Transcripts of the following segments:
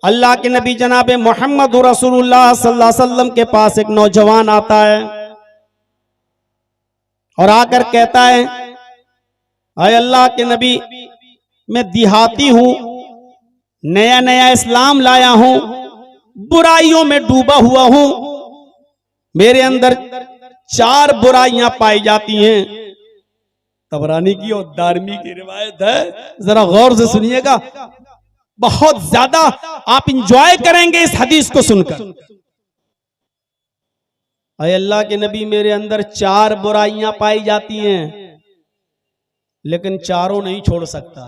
अल्लाह के नबी जनाब मोहम्मद रसूलुल्लाह सल्लल्लाहु अलैहि वसल्लम के पास एक नौजवान आता है और आकर कहता है, अय अल्लाह के नबी, मैं देहाती हूं, नया नया इस्लाम लाया हूं, बुराइयों में डूबा हुआ हूं, मेरे अंदर 4 बुराइयां पाई जाती हैं। तबरानी की और दारमी की रिवायत है, जरा गौर से सुनिएगा, बहुत ज्यादा आप इंजॉय करेंगे इस हदीस को सुनकर। अय अल्लाह के नबी, मेरे अंदर 4 बुराइयां पाई जाती हैं, लेकिन चारों नहीं छोड़ सकता।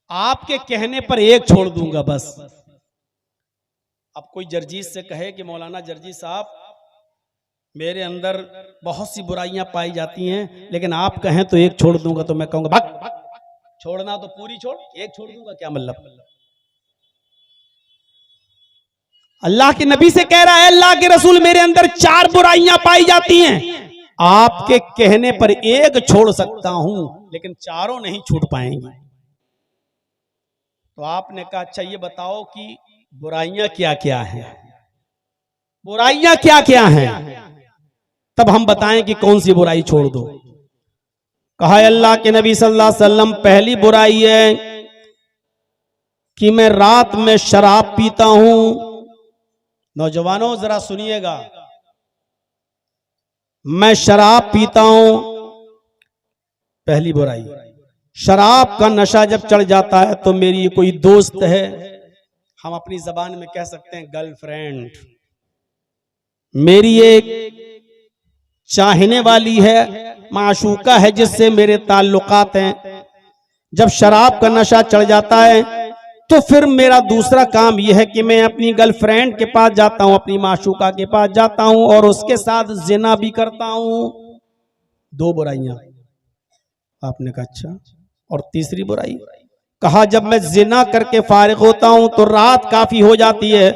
आपके कहने पर एक छोड़ दूंगा बस। अब कोई जर्जीस से कहे कि मौलाना जर्जीस साहब, मेरे अंदर बहुत सी बुराइयां पाई जाती हैं, लेकिन आप कहें तो एक छोड़ दूंगा, तो मैं कहूंगा भाग, छोड़ना तो पूरी छोड़, एक छोड़ दूंगा क्या मतलब? अल्लाह के नबी से कह रहा है, अल्लाह के रसूल, मेरे अंदर 4 बुराइयां पाई जाती हैं, आपके कहने पर एक छोड़ सकता हूं, लेकिन चारों नहीं छूट पाएंगी। तो आपने कहा, अच्छा ये बताओ कि बुराइयां क्या क्या हैं, बुराइयां क्या क्या हैं, तब हम बताएं कि कौन सी बुराई छोड़ दो। कहा अल्लाह के नबी सल्लल्लाहु अलैहि वसल्लम, पहली बुराई है कि मैं रात में शराब पीता हूं। नौजवानों जरा सुनिएगा, मैं शराब पीता हूं, पहली बुराई। शराब का नशा जब चढ़ जाता है तो मेरी कोई दोस्त है, हम अपनी जबान में कह सकते हैं गर्लफ्रेंड, मेरी एक चाहने वाली है, माशूका है, जिससे मेरे ताल्लुकात हैं। जब शराब का नशा चढ़ जाता है तो फिर मेरा दूसरा काम यह है कि मैं अपनी गर्लफ्रेंड के पास जाता हूं, अपनी माशूका के पास जाता हूं और उसके साथ जिना भी करता हूं। 2 बुराइयां। आपने कहा अच्छा, और तीसरी बुराई? कहा जब मैं जिना करके फारिग होता हूं तो रात काफी हो जाती है,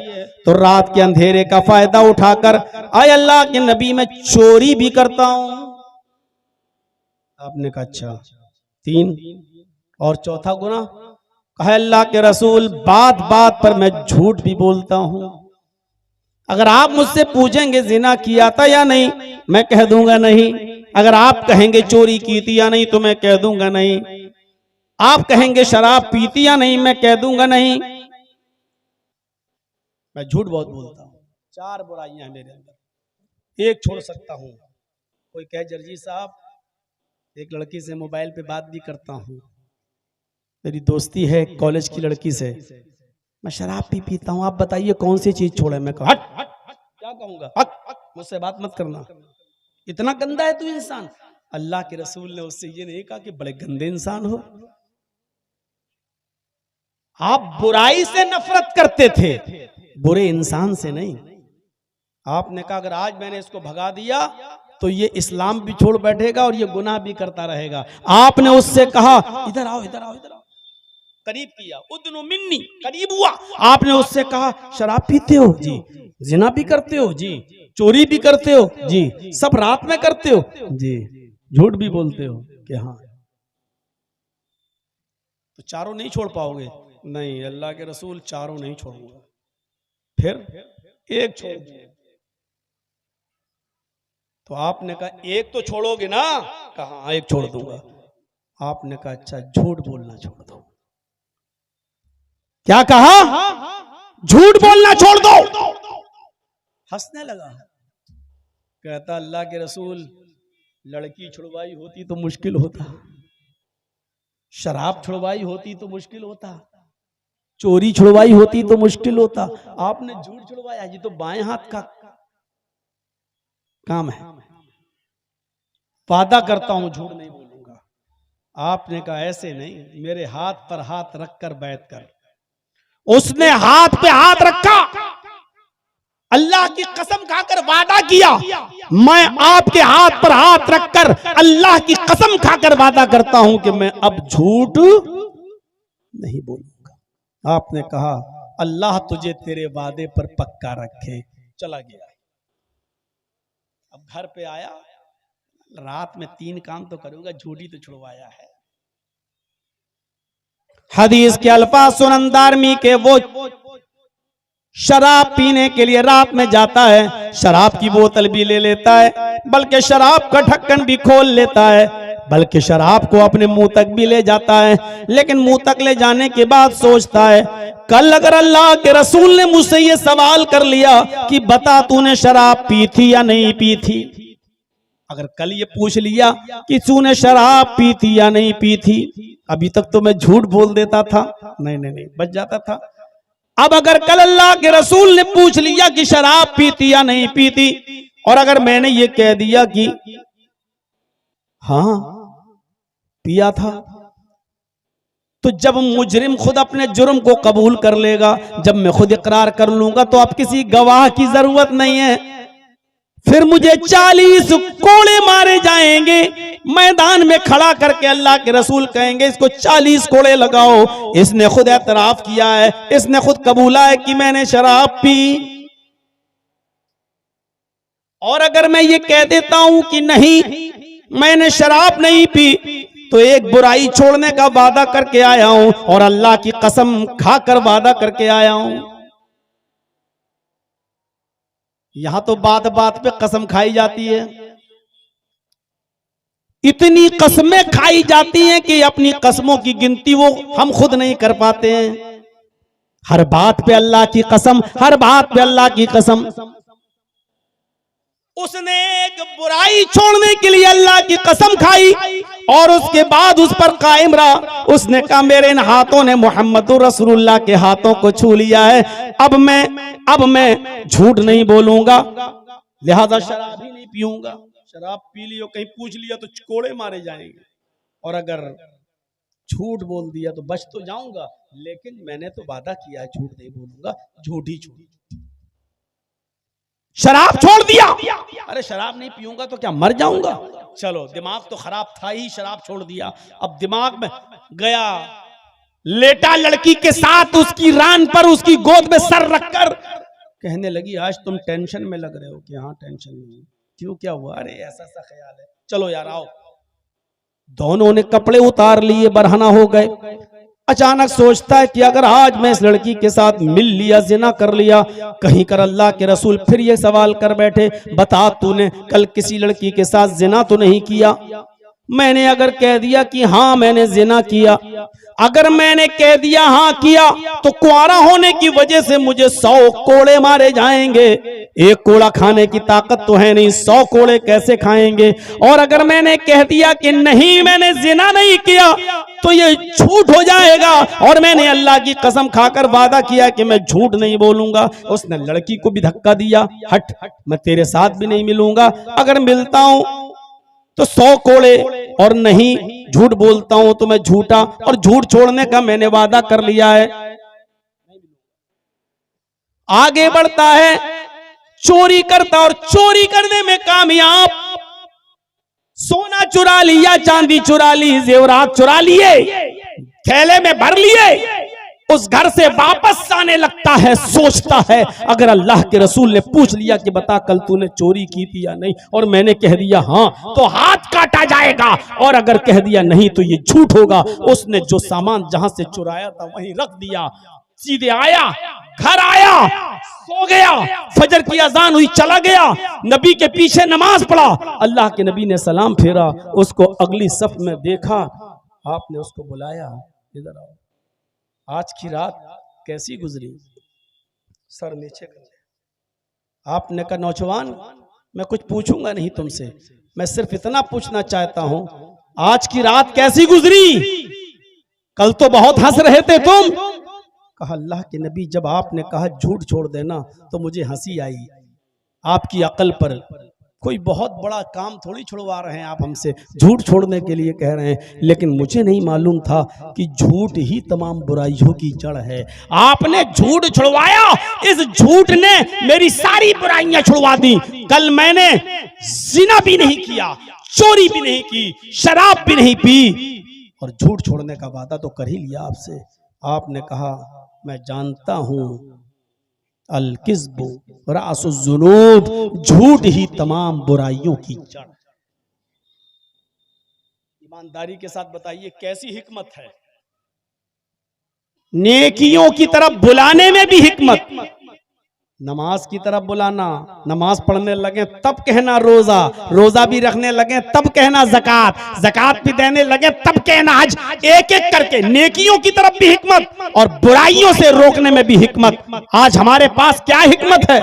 तो रात के अंधेरे का फायदा उठाकर, आय अल्लाह के नबी, मैं चोरी भी करता हूं। आपने कहा अच्छा, 3, और चौथा गुना? कहा अल्लाह के रसूल, बात बात पर मैं झूठ भी बोलता हूं। अगर आप मुझसे पूछेंगे जिना किया था या नहीं, मैं कह दूंगा नहीं। अगर आप कहेंगे चोरी की थी या नहीं, तो मैं कह दूंगा नहीं। आप कहेंगे शराब पीती या नहीं, मैं कह दूंगा नहीं। मैं झूठ बहुत बोलता हूं। 4 बुराइयां मेरे अंदर, एक छोड़ सकता हूं। कोई कहे जर्जी साहब, एक लड़की से मोबाइल पे बात भी करता हूं, मेरी दोस्ती है कॉलेज की लड़की से, मैं शराब भी पीता हूं, आप बताइए कौन सी चीज छोड़े? मैं हट हट हट, क्या कहूंगा, हट, मुझसे बात मत करना, इतना गंदा है तू इंसान। अल्लाह के रसूल ने उससे ये नहीं कहा कि बड़े गंदे इंसान हो। आप बुराई से नफरत करते थे, बुरे इंसान से नहीं। आपने कहा अगर आज मैंने इसको भगा दिया तो ये इस्लाम भी छोड़ बैठेगा और ये गुनाह भी करता रहेगा। आपने उससे कहा इधर आओ, इधर आओ, इधर आओ, करीब किया, उदनु मिन्नी, करीब हुआ। आपने उससे कहा शराब पीते हो जी, जिना भी करते हो जी, चोरी भी करते हो जी, सब रात में करते हो जी, झूठ भी बोलते हो कि हाँ, तो चारों नहीं छोड़ पाओगे? नहीं, अल्लाह के रसूल, चारों नहीं छोड़ूंगा। फिर एक छोड़ दूंगा। तो आपने कहा एक तो छोड़ोगे ना? कहा एक छोड़ दूंगा। आपने कहा अच्छा, झूठ बोलना छोड़ दो। क्या कहा? झूठ बोलना छोड़ दो। हंसने लगा, कहता अल्लाह के रसूल, लड़की छुड़वाई होती तो मुश्किल होता, शराब छुड़वाई होती तो मुश्किल होता, चोरी छुड़वाई होती तो मुश्किल होता, आपने झूठ छुड़वाया, ये तो बाएं हाथ का काम है। वादा करता हूं झूठ नहीं बोलूंगा। आपने कहा ऐसे नहीं, मेरे हाथ पर हाथ रखकर बैठ कर। उसने हाथ पे हाथ रखा, अल्लाह की कसम खाकर वादा किया, मैं आपके हाथ पर हाथ रखकर अल्लाह की कसम खाकर वादा करता हूं कि मैं अब झूठ नहीं बोलूंगा। आपने कहा अल्लाह तुझे तेरे वादे पर पक्का रखे। चला गया। अब घर पे आया, रात में 3 काम तो करूंगा, झूठी तो छुड़वाया है, हदीस के अल्फाज सुनन दारमी के, वो शराब पीने के लिए रात में जाता है, शराब की बोतल भी ले लेता है, बल्कि शराब का ढक्कन भी खोल लेता है, बल्कि शराब को अपने मुंह तक भी ले जाता है। लेकिन मुंह तक ले जाने के बाद सोचता है, कल अगर अल्लाह के रसूल ने मुझसे ये सवाल कर लिया कि बता तूने शराब पी थी या नहीं पी थी, अगर कल ये पूछ लिया कि तूने शराब पी थी या नहीं पी थी, अभी तक तो मैं झूठ बोल देता था, नहीं बच जाता था। अब अगर कल अल्लाह के रसूल ने पूछ लिया कि शराब पीती या नहीं पीती, और अगर मैंने ये कह दिया कि हाँ पिया था, तो जब मुजरिम खुद अपने जुर्म को कबूल कर लेगा, जब मैं खुद इकरार कर लूंगा, तो अब किसी गवाह की जरूरत नहीं है। फिर मुझे 40 कोड़े मारे जाएंगे, मैदान में खड़ा करके अल्लाह के रसूल कहेंगे इसको 40 कोड़े लगाओ, इसने खुद एतराफ किया है, इसने खुद कबूला है कि मैंने शराब पी। और अगर मैं ये कह देता हूं कि नहीं मैंने शराब नहीं पी, तो एक बुराई छोड़ने का वादा करके आया हूं और अल्लाह की कसम खाकर वादा करके आया हूं। यहां तो बात बात पे कसम खाई जाती है, इतनी कसमें खाई जाती हैं कि अपनी कसमों की गिनती वो हम खुद नहीं कर पाते हैं। हर बात पे अल्लाह की कसम, हर बात पे अल्लाह की कसम। उसने एक बुराई छोड़ने के लिए अल्लाह की कसम खाई और उसके बाद उस पर कायम रहा। उसने कहा मेरे इन हाथों ने मोहम्मदुर रसूलुल्लाह के हाथों को छू लिया है, अब मैं झूठ नहीं बोलूंगा, लिहाजा शराब ही नहीं पीऊंगा। शराब पी लियो, कहीं पूछ लिया तो कोड़े मारे जाएंगे, और अगर झूठ बोल दिया तो बच तो जाऊंगा, लेकिन मैंने तो वादा किया है झूठ नहीं बोलूंगा, झूठ ही छोड़। शराब छोड़ दिया, अरे शराब नहीं पीऊंगा तो क्या मर जाऊंगा? चलो दिमाग तो खराब था ही, शराब छोड़ दिया। अब दिमाग में गया, लेटा लड़की के साथ उसकी रान पर, उसकी गोद में सर रखकर कहने लगी आज तुम टेंशन में लग रहे हो। कि हाँ टेंशन नहीं, क्यों क्या हुआ? अरे ऐसा सा ख्याल है, चलो यार आओ। दोनों ने कपड़े उतार लिए, बरहना हो गए। अचानक सोचता है कि अगर आज मैं इस लड़की के साथ मिल लिया, जिना कर लिया, कहीं कर अल्लाह के रसूल फिर ये सवाल कर बैठे, बता तूने कल किसी लड़की के साथ जिना तो नहीं किया? मैंने अगर कह दिया कि हाँ मैंने जिना किया, अगर मैंने कह दिया हाँ किया, तो कुआरा होने की वजह से मुझे 100 कोड़े मारे जाएंगे। एक कोड़ा खाने की ताकत तो है नहीं, 100 कोड़े कैसे खाएंगे? और अगर मैंने कह दिया कि नहीं मैंने जिना नहीं किया, तो ये झूठ हो जाएगा, और मैंने अल्लाह की कसम खाकर वादा किया कि मैं झूठ नहीं बोलूंगा। उसने लड़की को भी धक्का दिया, हट मैं तेरे साथ भी नहीं मिलूंगा, अगर मिलता हूं तो 100 कोड़े, और नहीं झूठ बोलता हूं तो मैं झूठा, और झूठ छोड़ने का मैंने वादा कर लिया है। आगे बढ़ता है, चोरी करता और चोरी करने में कामयाब। सोना चुरा लिया, चांदी चुरा ली, जेवरात चुरा लिए, थैले में भर लिए, उस घर से वापस आने लगता है, सोचता है अगर अल्लाह के रसूल ने पूछ लिया कि बता कल तूने चोरी की थी या नहीं, और मैंने कह दिया हाँ, तो हाथ काटा जाएगा, और अगर कह दिया नहीं तो ये झूठ होगा। उसने जो सामान जहां से चुराया था वहीं रख दिया, सीधे आया, घर आया, सो गया, फजर की अजान हुई, चला गया, नबी के पीछे नमाज पढ़ा, अल्लाह के नबी ने सलाम फेरा, उसको अगली सफ में देखा, आपने उसको बुलाया, इधर आओ, आज की रात कैसी गुजरी? सर नीचे कर ले। आपने कहा नौजवान मैं कुछ पूछूंगा नहीं तुमसे, मैं सिर्फ इतना पूछना चाहता हूं आज की रात कैसी गुजरी? कल तो बहुत हंस रहे थे तुम। कहा अल्लाह के नबी जब आपने कहा झूठ छोड़ देना तो मुझे हंसी आई, आपकी अकल पर कोई बहुत बड़ा काम थोड़ी छुड़वा रहे हैं आप हमसे, झूठ छोड़ने के लिए कह रहे हैं, लेकिन मुझे नहीं मालूम था कि झूठ ही तमाम बुराइयों की जड़ है। आपने झूठ छुड़वाया, इस झूठ ने मेरी सारी बुराइयां छुड़वा दी। कल मैंने जिना भी नहीं किया, चोरी भी नहीं की, शराब भी नहीं पी, और झूठ छोड़ने का वादा तो कर ही लिया आपसे। आपने कहा मैं जानता हूं अल किज़्बु रासुज़्ज़ुनूब, झूठ ही तमाम बुराइयों की जड़। ईमानदारी के साथ बताइए कैसी हिकमत है। नेकियों की तरफ बुलाने में भी हिकमत। नमाज की तरफ बुलाना, नमाज पढ़ने लगे तब कहना रोजा, रोजा भी रखने लगे तब कहना ज़कात, ज़कात भी देने लगे तब कहना हज। एक एक करके नेकियों की तरफ भी हिकमत और बुराइयों से रोकने में भी हिकमत। आज हमारे पास क्या हिकमत है?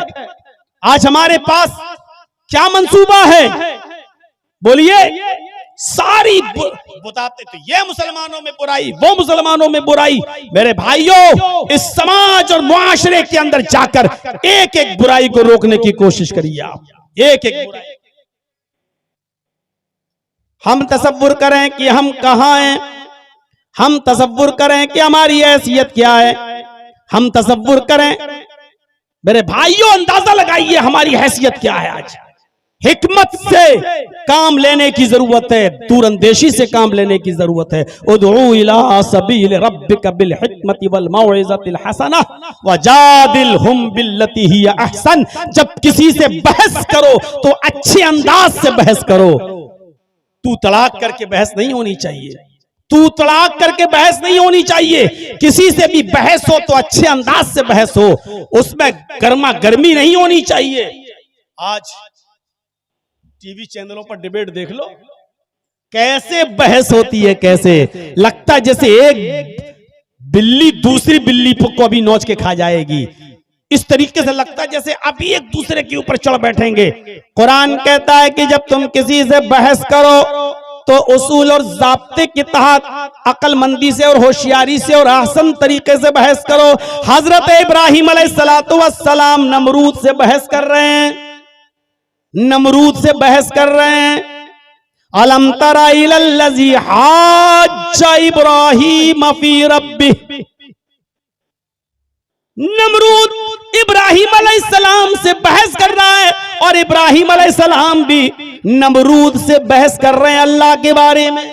आज हमारे पास क्या मंसूबा है? बोलिए। सारी बताते तो ये मुसलमानों में बुराई, वो मुसलमानों में बुराई। मेरे भाइयों, इस समाज और मुआशरे के अंदर जाकर एक एक बुराई को रोकने की कोशिश करिए आप, एक एक बुराई। हम तसव्वुर करें कि हम कहां हैं, हम तसव्वुर करें कि हमारी हैसियत क्या है, हम तसव्वुर करें। मेरे भाइयों, अंदाजा लगाइए हमारी हैसियत क्या है। आज हिकमत से काम लेने की जरूरत है, दूरंदेशी से काम लेने की जरूरत है। उदऊ इला सबील रब्बिका बिल हिकमति वल मौइज़तिल हसना वजादिलहुम बिल्लती हिय अहसन। जब किसी से बहस करो तो अच्छे अंदाज से बहस करो। तू तड़ाक करके बहस नहीं होनी चाहिए, तू तड़ाक करके बहस नहीं होनी चाहिए। किसी से भी बहस हो तो अच्छे अंदाज से बहस हो, उसमें गर्मा गर्मी नहीं होनी चाहिए। आज टीवी चैनलों पर डिबेट देख लो, कैसे बहस होती है, कैसे लगता है जैसे एक बिल्ली दूसरी बिल्ली को अभी नोच के खा जाएगी। इस तरीके से लगता है जैसे अभी एक दूसरे के ऊपर चढ़ बैठेंगे। कुरान कहता है कि जब तुम किसी से बहस करो तो उसूल और ज़ाब्ते के तहत अक्लमंदी से और होशियारी से और आसान तरीके से बहस करो। हजरत इब्राहिम अलैहिस्सलातु वस्सलाम नमरूद से बहस कर रहे हैं, नमरूद से बहस कर रहे हैं। अलम तरा इलल्लज़ी हाज्जा इब्राहीम फी रब्बिह। नमरूद इब्राहिम अलैहिस्सलाम से बहस कर रहा है और इब्राहिम अलैहिस्सलाम भी नमरूद से बहस कर रहे हैं अल्लाह के बारे में।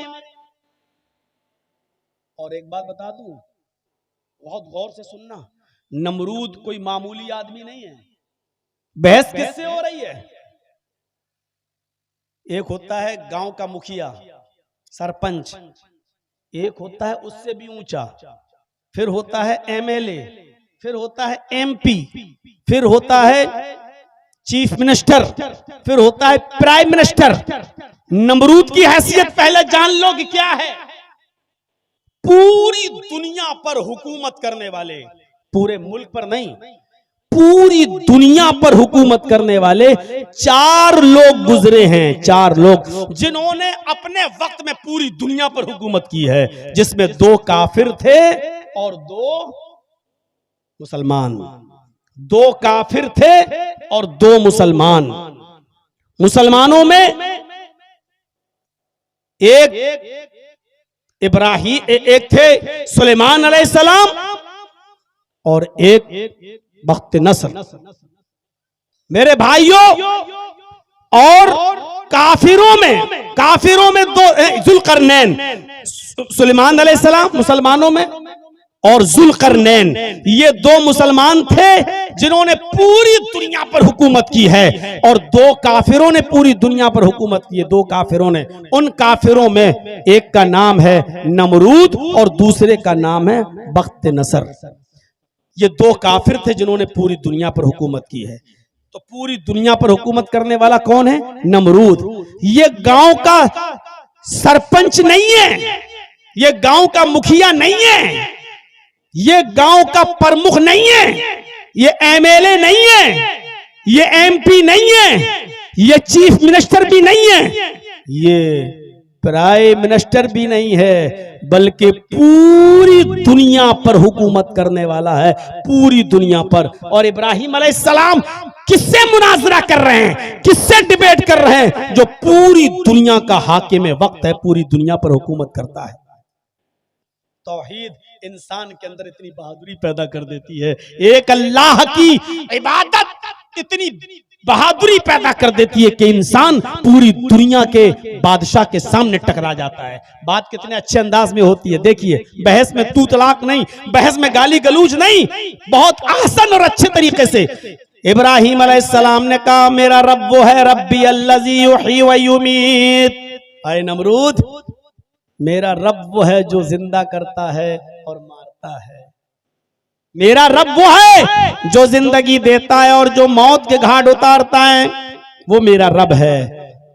और एक बात बता दूं, बहुत गौर से सुनना, नमरूद कोई मामूली आदमी नहीं है। बहस किससे हो रही है? एक होता है गांव का मुखिया, सरपंच, एक होता है उससे भी ऊंचा, फिर होता है एमएलए, फिर होता है एमपी, फिर होता है चीफ मिनिस्टर, फिर होता है प्राइम मिनिस्टर। नमरूद की हैसियत पहले जान लो कि क्या है। पूरी दुनिया पर हुकूमत करने वाले, पूरे मुल्क पर नहीं, पूरी दुनिया पर हुकूमत करने वाले 4 लोग गुजरे हैं, 4 लोग जिन्होंने अपने वक्त में पूरी दुनिया पर हुकूमत की है, जिसमें 2 काफिर थे और 2 मुसलमान। 2 काफिर थे और 2 मुसलमान। मुसलमानों में एक इब्राहिम, एक थे सुलेमान अलैहिस्सलाम और एक बख्त नसर। मेरे भाइयों, और काफिरों में 2 जुल्करनैन, सुलेमान अलैहिस्सलाम मुसलमानों में और जुल्करनैन, ये 2 मुसलमान थे जिन्होंने पूरी दुनिया पर हुकूमत की है, और 2 काफिरों ने पूरी दुनिया पर हुकूमत की है। 2 काफिरों ने, उन काफिरों में एक का नाम है नमरूद और दूसरे का नाम है बख्त नसर। ये 2 काफिर थे जिन्होंने पूरी दुनिया पर हुकूमत की है। तो पूरी दुनिया पर हुकूमत करने वाला कौन है? नमरूद। ये गांव का सरपंच नहीं है, ये गांव का मुखिया नहीं है, ये गांव का प्रमुख नहीं है, ये एमएलए नहीं है, ये एमपी नहीं है, ये चीफ मिनिस्टर भी नहीं है, ये प्राइम मिनिस्टर भी नहीं है, बल्कि पूरी दुनिया पर हुकूमत करने वाला है, पूरी दुनिया पर। और इब्राहिम अलैहिस्सलाम किससे मुनाजरा कर रहे हैं, किससे डिबेट कर रहे हैं? जो पूरी दुनिया का हाकिम वक्त है, पूरी दुनिया पर हुकूमत करता है। तौहीद इंसान के अंदर इतनी बहादुरी पैदा कर देती है, एक अल्लाह की इबादत इतनी बहादुरी पैदा कर देती है कि इंसान पूरी दुनिया के बादशाह के सामने टकरा जाता है। बात कितने अच्छे अंदाज में होती है, देखिए। बहस में तू तलाक नहीं, बहस में गाली गलूज नहीं, बहुत आसान और अच्छे तरीके से इब्राहिम अलैहिस्सलाम ने कहा, मेरा रब वो है, रब्बी अल्लज़ी युही व युमीत। अरे नमरूद, मेरा रब वो है जो जिंदा करता है और मारता है। मेरा रब वो है जो जिंदगी देता है और जो मौत के घाट उतारता है, वो मेरा रब है।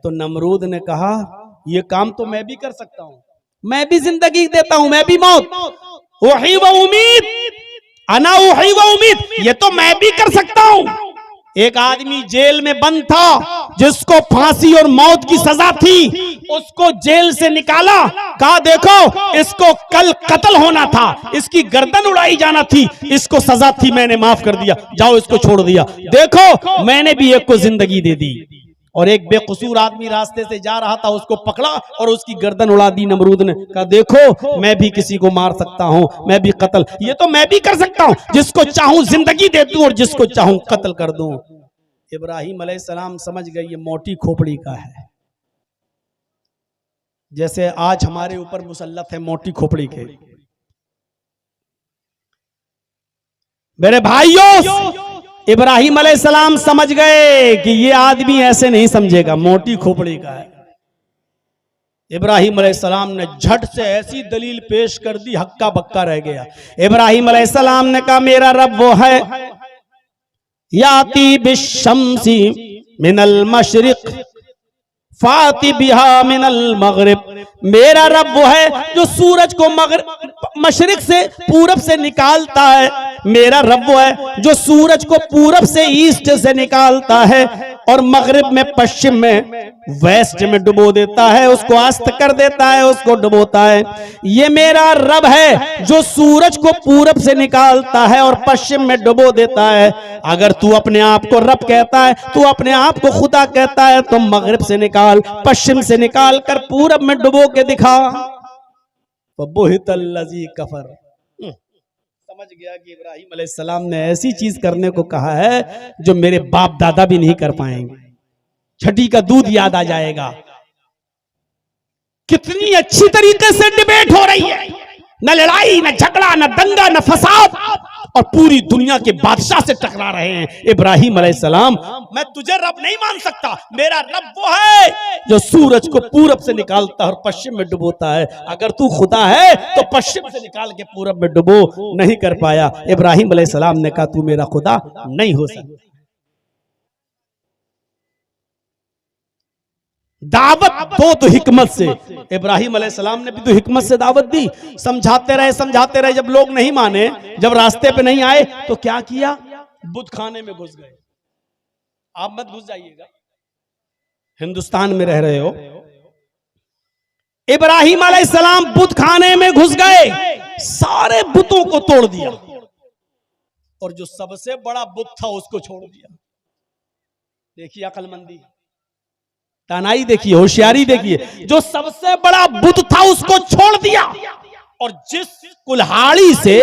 तो नमरूद ने कहा ये काम तो मैं भी कर सकता हूं, मैं भी जिंदगी देता हूं, मैं भी मौत, वही वो उम्मीद, अना वही वो उम्मीद, ये तो मैं भी कर सकता हूं। एक आदमी जेल में बंद था जिसको फांसी और मौत की सजा थी, उसको जेल से निकाला, कहा देखो इसको कल कत्ल होना था, इसकी गर्दन उड़ाई जाना थी, इसको सजा थी, मैंने माफ कर दिया, जाओ इसको छोड़ दिया। देखो मैंने भी एक को जिंदगी दे दी। और एक बेकसूर आदमी रास्ते से जा रहा था, उसको पकड़ा और उसकी गर्दन उड़ा दी नमरूद ने। कहा देखो मैं भी किसी को मार सकता हूं, मैं भी कत्ल, ये तो मैं भी कर सकता हूं, जिसको चाहूं जिंदगी दे दूं और जिसको चाहूं कत्ल कर दूं। इब्राहिम अलैहिस्सलाम समझ गए ये मोटी खोपड़ी का है, जैसे आज हमारे ऊपर मुसल्लत है मोटी खोपड़ी के। मेरे भाइयों, इब्राहिम अलैहिस्सलाम समझ गए कि ये आदमी ऐसे नहीं समझेगा, मोटी खोपड़ी का है। इब्राहिम अलैहिस्सलाम ने झट से ऐसी दलील पेश कर दी, हक्का बक्का रह गया। इब्राहिम अलैहिस्सलाम ने कहा मेरा रब वो है, याती बिशम्सी मिनल मशरिक फाती बिहा मिनल मगरिब, मेरा रब वो है जो सूरज को मशरिक से पूरब से निकालता है, मेरा रब वो है जो सूरज को पूरब से ईस्ट से निकालता है और मगरिब में पश्चिम में वेस्ट में डुबो देता है, उसको अस्त कर देता है, उसको डुबोता है। ये मेरा रब है जो सूरज को पूरब से निकालता है और पश्चिम में डुबो देता है। अगर तू अपने आप को रब कहता है, तू अपने आप को खुदा कहता है, तो मगरिब से निकाल, पश्चिम से निकाल कर पूरब में डुबो के दिखा। बुहितल्लज़ी कफर, समझ गया कि इब्राहिम अलैहिस्सलाम ने ऐसी चीज करने को कहा है जो मेरे बाप दादा भी नहीं कर पाएंगे। छठी का दूध याद आ जाएगा। कितनी अच्छी तरीके से डिबेट हो रही है, न लड़ाई, न झगड़ा, न दंगा, न फसाद, और पूरी दुनिया के बादशाह से टकरा रहे हैं। इब्राहिम अलैहिस्सलाम, मैं तुझे रब नहीं मान सकता, मेरा रब वो है जो सूरज को पूरब से निकालता है और पश्चिम में डुबोता है। अगर तू खुदा है तो पश्चिम से निकाल के पूरब में डुबो, नहीं कर पाया। इब्राहिम अलैहिस्सलाम ने कहा तू मेरा खुदा नहीं हो सकता। दावत दो तो हिकमत से। इब्राहिम अलैहिस्सलाम ने भी तो हिकमत से दावत दी, समझाते रहे, जब लोग नहीं माने, जब रास्ते पे नहीं आए तो क्या किया, बुत खाने में घुस गए। आप मत घुस जाइएगा, हिंदुस्तान में रह रहे हो। इब्राहिम अलैहिस्सलाम बुत खाने में घुस गए, सारे बुतों को तोड़ दिया और जो सबसे बड़ा बुत था उसको छोड़ दिया। देखिए अक्लमंदी, तानाई देखिए, होशियारी देखिए, जो सबसे बड़ा बुत था उसको छोड़ दिया और जिस कुल्हाड़ी से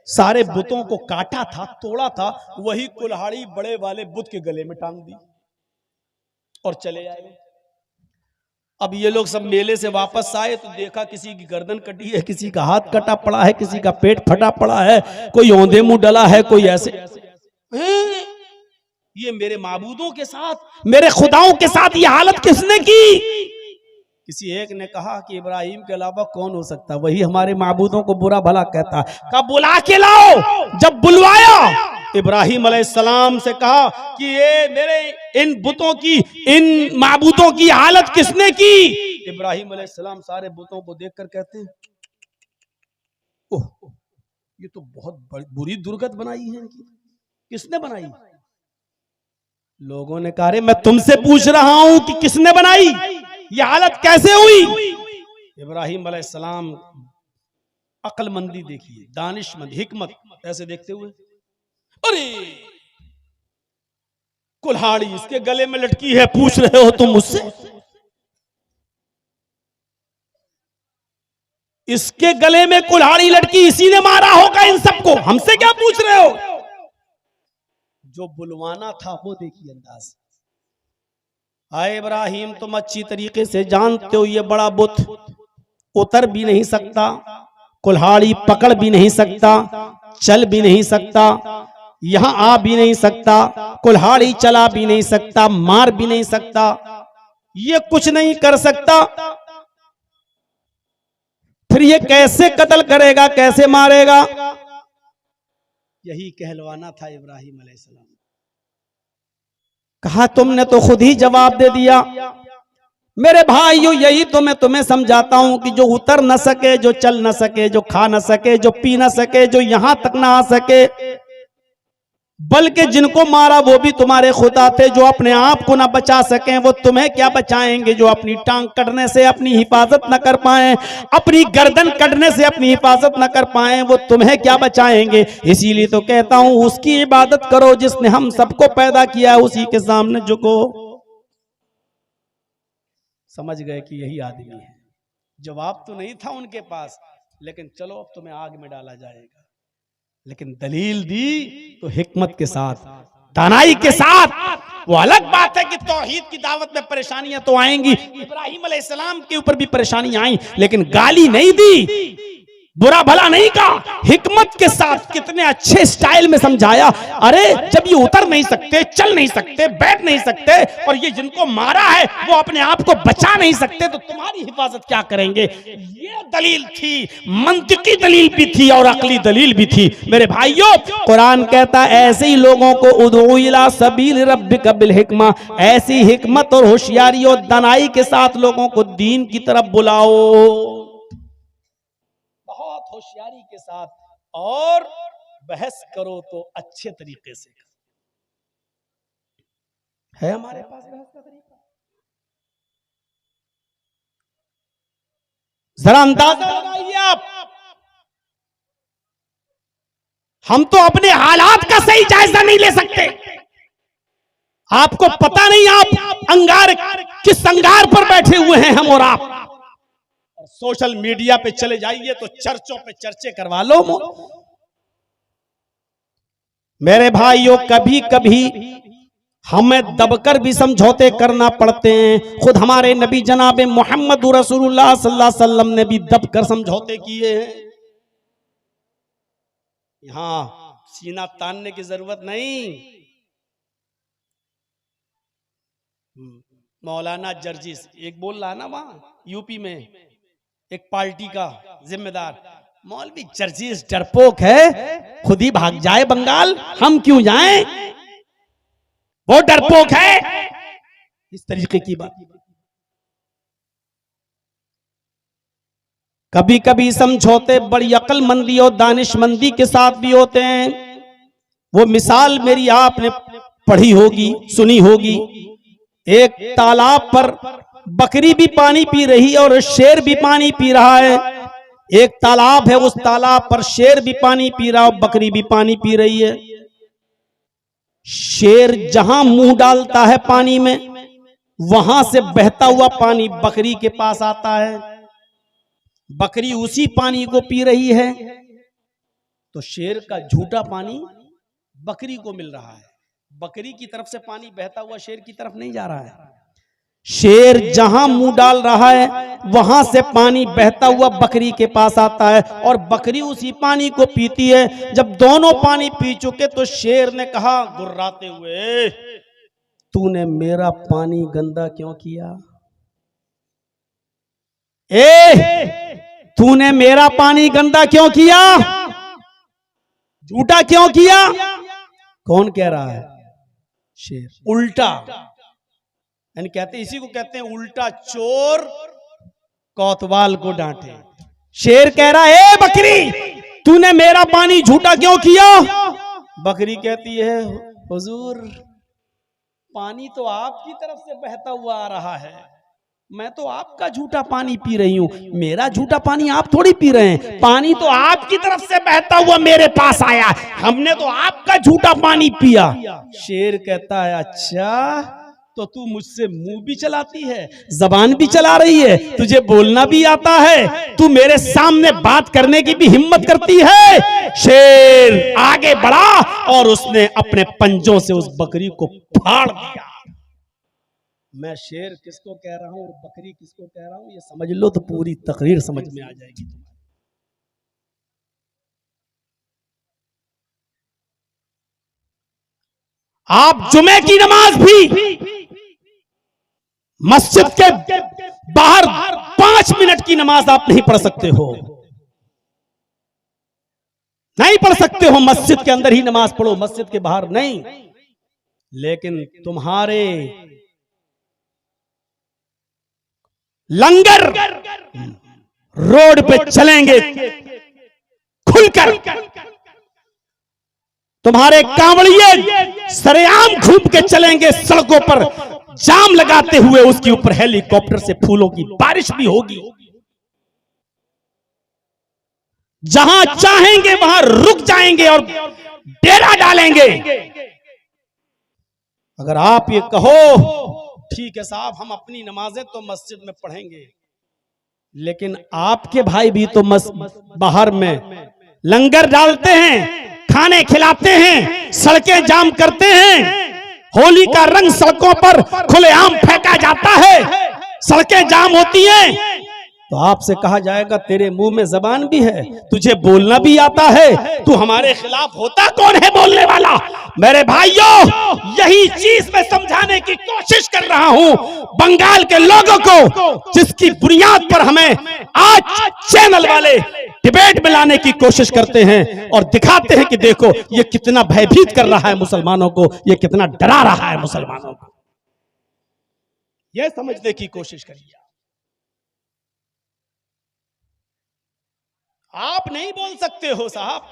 सारे बुतों को काटा था, तोड़ा था, वही कुल्हाड़ी बड़े वाले बुत के गले में टांग दी और चले आए। अब ये लोग सब मेले से वापस आए तो देखा किसी की गर्दन कटी है, किसी का हाथ कटा पड़ा है, किसी का पेट फटा पड़ा है, कोई औंधे मुंह डला है, कोई ऐसे। ये मेरे माबूदों के साथ, मेरे खुदाओं के साथ ये हालत किसने की? किसी एक ने कहा कि इब्राहिम के अलावा कौन हो सकता, वही हमारे माबूदों को बुरा भला कहता है। कब बुला के लाओ, जब बुलवाया इब्राहिम अलैहिस्सलाम से कहा कि ये मेरे इन बुतों की, इन माबूदों की हालत किसने की? इब्राहिम अलैहिस्सलाम सारे बुतों को देखकर कहते हैं ओह, ये तो बहुत बुरी दुर्गत बनाई है इनकी, किसने बनाई? लोगों ने कहा रे मैं तुमसे पूछ रहा हूं कि किसने बनाई, ये हालत कैसे हुई? इब्राहिम अलैहिस्सलाम अक्लमंदी देखिए, दानिशमंद, हिकमत, ऐसे देखते हुए अरे कुल्हाड़ी इसके गले में लटकी है, पूछ रहे हो तुम मुझसे? इसके गले में कुल्हाड़ी लटकी, इसी ने मारा होगा इन सबको, हमसे क्या पूछ रहे हो? जो बुलवाना था वो देखिए अंदाज। हाय इब्राहिम, तुम अच्छी तरीके से जानते हो ये बड़ा बुत उतर भी नहीं सकता, कुल्हाड़ी पकड़ भी नहीं सकता, चल भी नहीं सकता, यहां आ भी नहीं सकता, कुल्हाड़ी चला भी नहीं सकता, मार भी नहीं सकता, ये कुछ नहीं कर सकता। फिर ये कैसे कत्ल करेगा, कैसे मारेगा? यही कहलवाना था इब्राहिम अलैहिस्सलाम। कहा तुमने तो खुद ही जवाब दे दिया। मेरे भाइयों, यही तो मैं तुम्हें समझाता हूं कि जो उतर न सके, जो चल न सके, जो खा न सके, जो पी न सके, जो यहां तक ना आ सके, बल्कि जिनको मारा वो भी तुम्हारे खुदा थे। जो अपने आप को ना बचा सकें वो तुम्हें क्या बचाएंगे। जो अपनी टांग कटने से अपनी हिफाजत न कर पाए, अपनी गर्दन कटने से अपनी हिफाजत न कर पाए, वो तुम्हें क्या बचाएंगे। इसीलिए तो कहता हूं उसकी इबादत करो जिसने हम सबको पैदा किया, उसी के सामने झुको। समझ गए कि यही आदमी है। जवाब तो नहीं था उनके पास, लेकिन चलो अब तुम्हें आग में डाला जाएगा। लेकिन दलील दी तो हिकमत के साथ, दानाई के साथ। वो अलग बात है कि तौहीद की दावत में परेशानियां तो आएंगी, इब्राहिम अलैहिस्सलाम के ऊपर भी परेशानी आई, लेकिन गाली नहीं दी, बुरा भला नहीं कहा, हिकमत के साथ कितने अच्छे स्टाइल में समझाया। अरे जब ये उतर नहीं सकते, चल नहीं सकते, बैठ नहीं सकते, और ये जिनको मारा है वो अपने आप को बचा नहीं सकते, तो तुम्हारी हिफाजत क्या करेंगे। ये दलील थी, मंतिकी दलील भी थी और अकली दलील भी थी। मेरे भाइयों, कुरान कहता ऐसे ही लोगों को उदउ इला सबील रब्बिका बिल हिकमा, ऐसी हिकमत और होशियारी और दानाई के साथ लोगों को दीन की तरफ बुलाओ, होशियारी के साथ, और बहस करो तो अच्छे तरीके से। है हमारे पास बहस का तरीका? जरा अंदाजा लगाइए आप। हम तो अपने हालात का सही जायजा नहीं ले सकते। आपको पता नहीं आप अंगार किस अंगार पर बैठे हुए हैं, हम और आप। और सोशल मीडिया पे चले जाइए तो चर्चों पे चर्चे करवा लो। मेरे भाइयों, कभी कभी हमें दबकर भी समझौते करना पड़ते हैं। खुद हमारे नबी जनाब मोहम्मद रसूलुल्लाह सल्लल्लाहु अलैहि वसल्लम ने भी दबकर समझौते किए हैं। यहां सीना तानने की जरूरत नहीं। मौलाना जर्जिस एक बोल रहा है ना, वहां यूपी में एक पार्टी का जिम्मेदार, मौलवी जर्जिस डरपोक है, खुद ही भाग जाए बंगाल, हम क्यों जाएं, वो डरपोक है। इस तरीके की बात। कभी कभी समझौते बड़ी अक्लमंदी और दानिशमंदी के साथ भी होते हैं। वो मिसाल मेरी आपने पढ़ी होगी, सुनी होगी। एक तालाब पर बकरी भी पानी पी रही है और शेर भी पानी पी रहा है। एक तालाब है, उस तालाब पर शेर भी पानी पी रहा है और बकरी भी पानी पी रही है। शेर जहां मुंह डालता है पानी में, वहां से बहता हुआ पानी बकरी के पास आता है। बकरी उसी पानी को पी रही है, तो शेर का झूठा पानी बकरी को मिल रहा है। बकरी की तरफ से पानी बहता हुआ शेर की तरफ नहीं जा रहा है। शेर जहां मुंह डाल रहा है, वहां से पानी बहता हुआ बकरी के पास आता है और बकरी उसी पानी को पीती है। जब दोनों पानी पी चुके तो शेर ने कहा गुर्राते हुए, तूने मेरा पानी गंदा क्यों किया। तूने मेरा पानी गंदा क्यों किया, झूठा क्यों किया। कौन कह रहा है, शेर। उल्टा, यानी कहते, इसी को कहते हैं उल्टा चोर कोतवाल को डांटे। शेर कह रहा है, बकरी तूने मेरा पानी झूठा क्यों किया। बकरी कहती है, हुजूर पानी तो आपकी तरफ से बहता हुआ आ रहा है, मैं तो आपका झूठा पानी पी रही हूं, मेरा झूठा पानी आप थोड़ी पी रहे हैं। पानी तो आपकी तरफ से बहता हुआ मेरे पास आया, हमने तो आपका झूठा पानी पिया। शेर कहता है, अच्छा तो तू मुझसे मुंह भी चलाती है, जबान भी चला रही है, तुझे बोलना भी आता है, तू मेरे सामने बात करने की भी हिम्मत करती है। शेर आगे बढ़ा और उसने अपने पंजों से उस बकरी को फाड़ दिया। मैं शेर किसको कह रहा हूं और बकरी किसको कह रहा हूं, ये समझ लो तो पूरी तकरीर समझ में आ जाएगी तुम्हें। आप जुमे की नमाज भी मस्जिद के बाहर 5 मिनट की नमाज आप नहीं पढ़ सकते हो। नहीं पढ़ सकते हो, मस्जिद के अंदर ही नमाज पढ़ो, मस्जिद के बाहर नहीं। लेकिन तुम्हारे लंगर रोड पे चलेंगे खुलकर, तुम्हारे कांवड़िए सरेआम घूम के चलेंगे सड़कों पर, जाम लगाते हुए, उसके ऊपर हेलीकॉप्टर से फूलों की बारिश भी होगी। जहां चाहेंगे वहां रुक जाएंगे और डेरा डालेंगे। अगर आप ये कहो ठीक है साहब हम अपनी नमाजें तो मस्जिद में पढ़ेंगे, लेकिन आपके भाई भी तो बाहर में लंगर डालते हैं, खाने खिलाते हैं, सड़कें जाम करते हैं, होली का रंग सड़कों पर खुलेआम फेंका जाता है, सड़कें जाम होती हैं, तो आपसे कहा जाएगा तेरे मुंह में जबान भी है, तुझे बोलना भी आता है, तू हमारे खिलाफ होता कौन है बोलने वाला? मेरे भाइयों, यही चीज मैं समझाने की कोशिश कर रहा हूं बंगाल के लोगों को, जिसकी बुनियाद पर हमें आज चैनल वाले डिबेट में लाने की कोशिश करते हैं और दिखाते हैं कि देखो ये कितना भयभीत कर रहा है मुसलमानों को, ये कितना डरा रहा है मुसलमानों को। यह समझने की कोशिश करिए। आप नहीं बोल सकते हो साहब,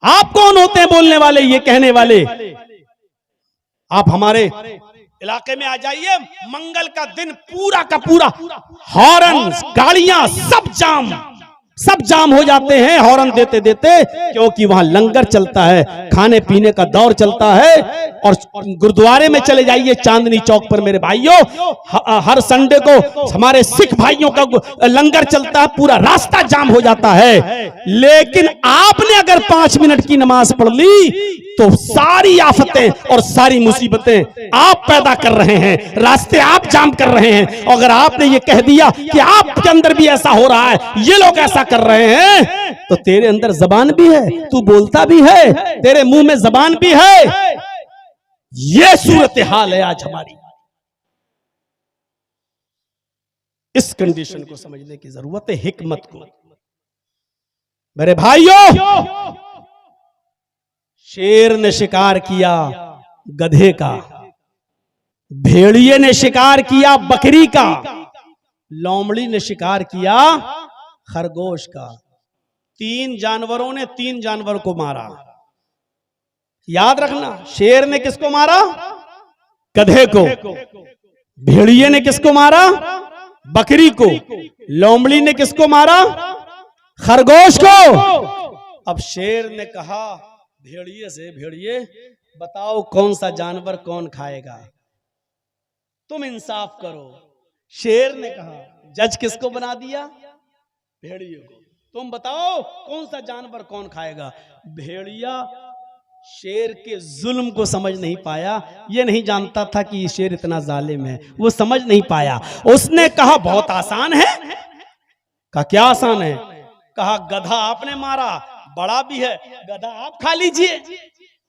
आप कौन होते हैं बोलने वाले, ये कहने वाले? आप हमारे इलाके में आ जाइए, मंगल का दिन पूरा का पूरा हॉर्न, गाड़ियां सब जाम हो जाते हैं हॉर्न देते देते, क्योंकि वहां लंगर चलता है, खाने पीने का दौर चलता है। और गुरुद्वारे में चले जाइए चांदनी चौक पर मेरे भाइयों, हर संडे को हमारे सिख भाइयों का लंगर चलता है, पूरा रास्ता जाम हो जाता है। लेकिन आपने अगर 5 मिनट की नमाज पढ़ ली तो सारी आफतें और सारी मुसीबतें आप पैदा कर रहे हैं, रास्ते आप जाम कर रहे हैं। अगर आपने ये कह दिया कि आपके अंदर भी ऐसा हो रहा है, ये लोग ऐसा कर रहे हैं, तो तेरे अंदर जबान भी है, तू बोलता भी है, तेरे मुंह में जबान भी है। ये सूरत हाल है आज हमारी। इस कंडीशन को समझने की जरूरत है, हिकमत को। मेरे भाइयों, शेर ने शिकार किया गधे का, भेड़िए ने शिकार किया बकरी का, लोमड़ी ने शिकार किया खरगोश का। 3 जानवरों ने 3 जानवर को मारा। याद रखना, शेर ने किसको मारा? गधे को। भेड़िए ने किसको मारा? बकरी को। लोमड़ी ने किसको मारा? खरगोश को। अब शेर ने कहा भेड़िए से, भेड़िए बताओ कौन सा जानवर कौन खाएगा, तुम इंसाफ करो। शेर ने कहा, जज किसको बना दिया? भेड़िए को। तुम बताओ कौन सा जानवर कौन खाएगा। भेड़िया शेर के जुल्म को समझ नहीं पाया, ये नहीं जानता था कि ये शेर इतना जालिम है, वो समझ नहीं पाया। उसने कहा बहुत आसान है। कहा क्या आसान है? कहा गधा आपने मारा, बड़ा भी है, गधा आप खा लीजिए।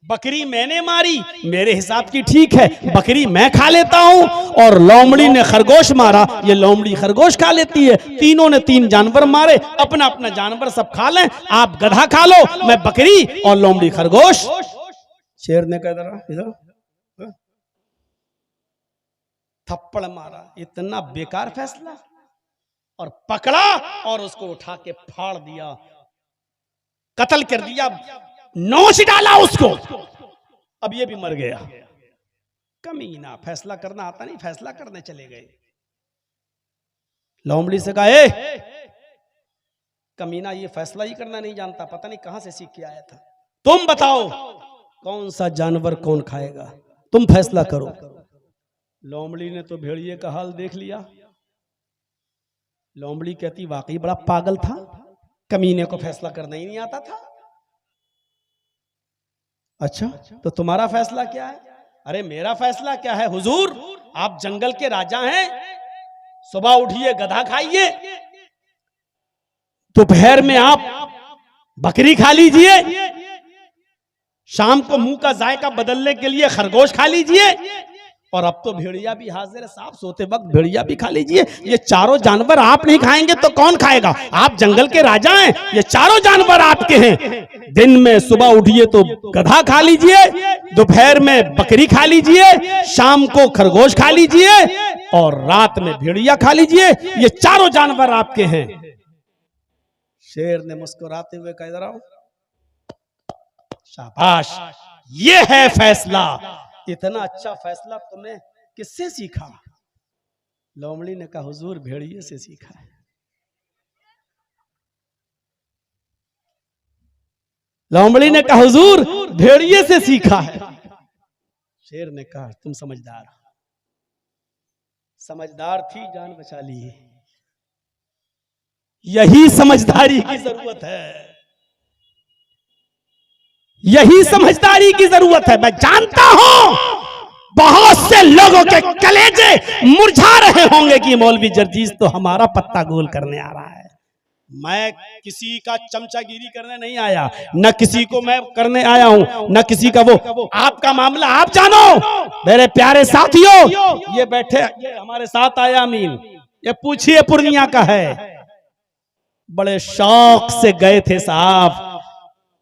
बकरी मैंने मारी, मेरे हिसाब की ठीक है, बकरी मैं खा लेता हूं। और लोमड़ी ने खरगोश मारा, ये लोमड़ी खरगोश खा लेती है। तीनों ने 3 जानवर मारे, अपना अपना जानवर सब खा लें, आप गधा खा लो, मैं बकरी और लोमड़ी खरगोश। शेर ने कह दरा इधर थप्पड़ मारा, इतना बेकार फैसला, और पकड़ा और उसको उठा के फाड़ दिया, कत्ल कर दिया, नोच डाला उसको। अब ये भी मर गया। कमीना, फैसला करना आता नहीं, फैसला करने चले गए। लोमड़ी से कहा, ए कमीना, ये फैसला ही करना नहीं जानता, पता नहीं कहां से सीख के आया था। तुम बताओ कौन सा जानवर कौन खाएगा, तुम फैसला करो। लोमड़ी ने तो भेड़िए का हाल देख लिया। लोमड़ी कहती वाकई बड़ा पागल था, कमीने को फैसला करना ही नहीं आता था। अच्छा तो तुम्हारा फैसला क्या है? अरे मेरा फैसला क्या है हुजूर, आप जंगल के राजा हैं, सुबह उठिए गधा खाइए, दोपहर में आप बकरी खा लीजिए, शाम को मुंह का जायका बदलने के लिए खरगोश खा लीजिए, और अब तो भेड़िया भी हाजिर है साहब, सोते वक्त भेड़िया भी खा लीजिए। ये चारों जानवर आप नहीं खाएंगे तो कौन खाएगा? आप जंगल के राजा हैं, ये चारों जानवर आपके हैं। दिन में सुबह उठिए तो गधा खा लीजिए, दोपहर में बकरी खा लीजिए, शाम को खरगोश खा लीजिए और रात में भेड़िया खा लीजिए। ये चारों जानवर आपके हैं। शेर ने मुस्कुराते हुए कहा, इधर आओ। शाबाश, ये है फैसला। इतना अच्छा फैसला तुमने किससे सीखा? लोमड़ी ने कहा, हुजूर भेड़िए से सीखा है। लोमड़ी ने कहा, हुजूर भेड़िए से सीखा है। शेर ने कहा, तुम समझदार हो। समझदार थी, जान बचा ली। यही समझदारी की जरूरत है, यही समझदारी की जरूरत है। मैं जानता हूं बहुत से लोगों के कलेजे मुरझा रहे होंगे कि मौलवी जर्जीस तो हमारा पत्ता गोल करने आ रहा है। मैं किसी का चमचागिरी करने नहीं आया, न किसी को मैं करने आया हूं, न किसी का वो। आपका मामला आप जानो। मेरे प्यारे साथियों, ये बैठे, ये हमारे साथ आया अमीन, ये पूछिए पूर्णिया का है। बड़े शौक से गए थे साहब,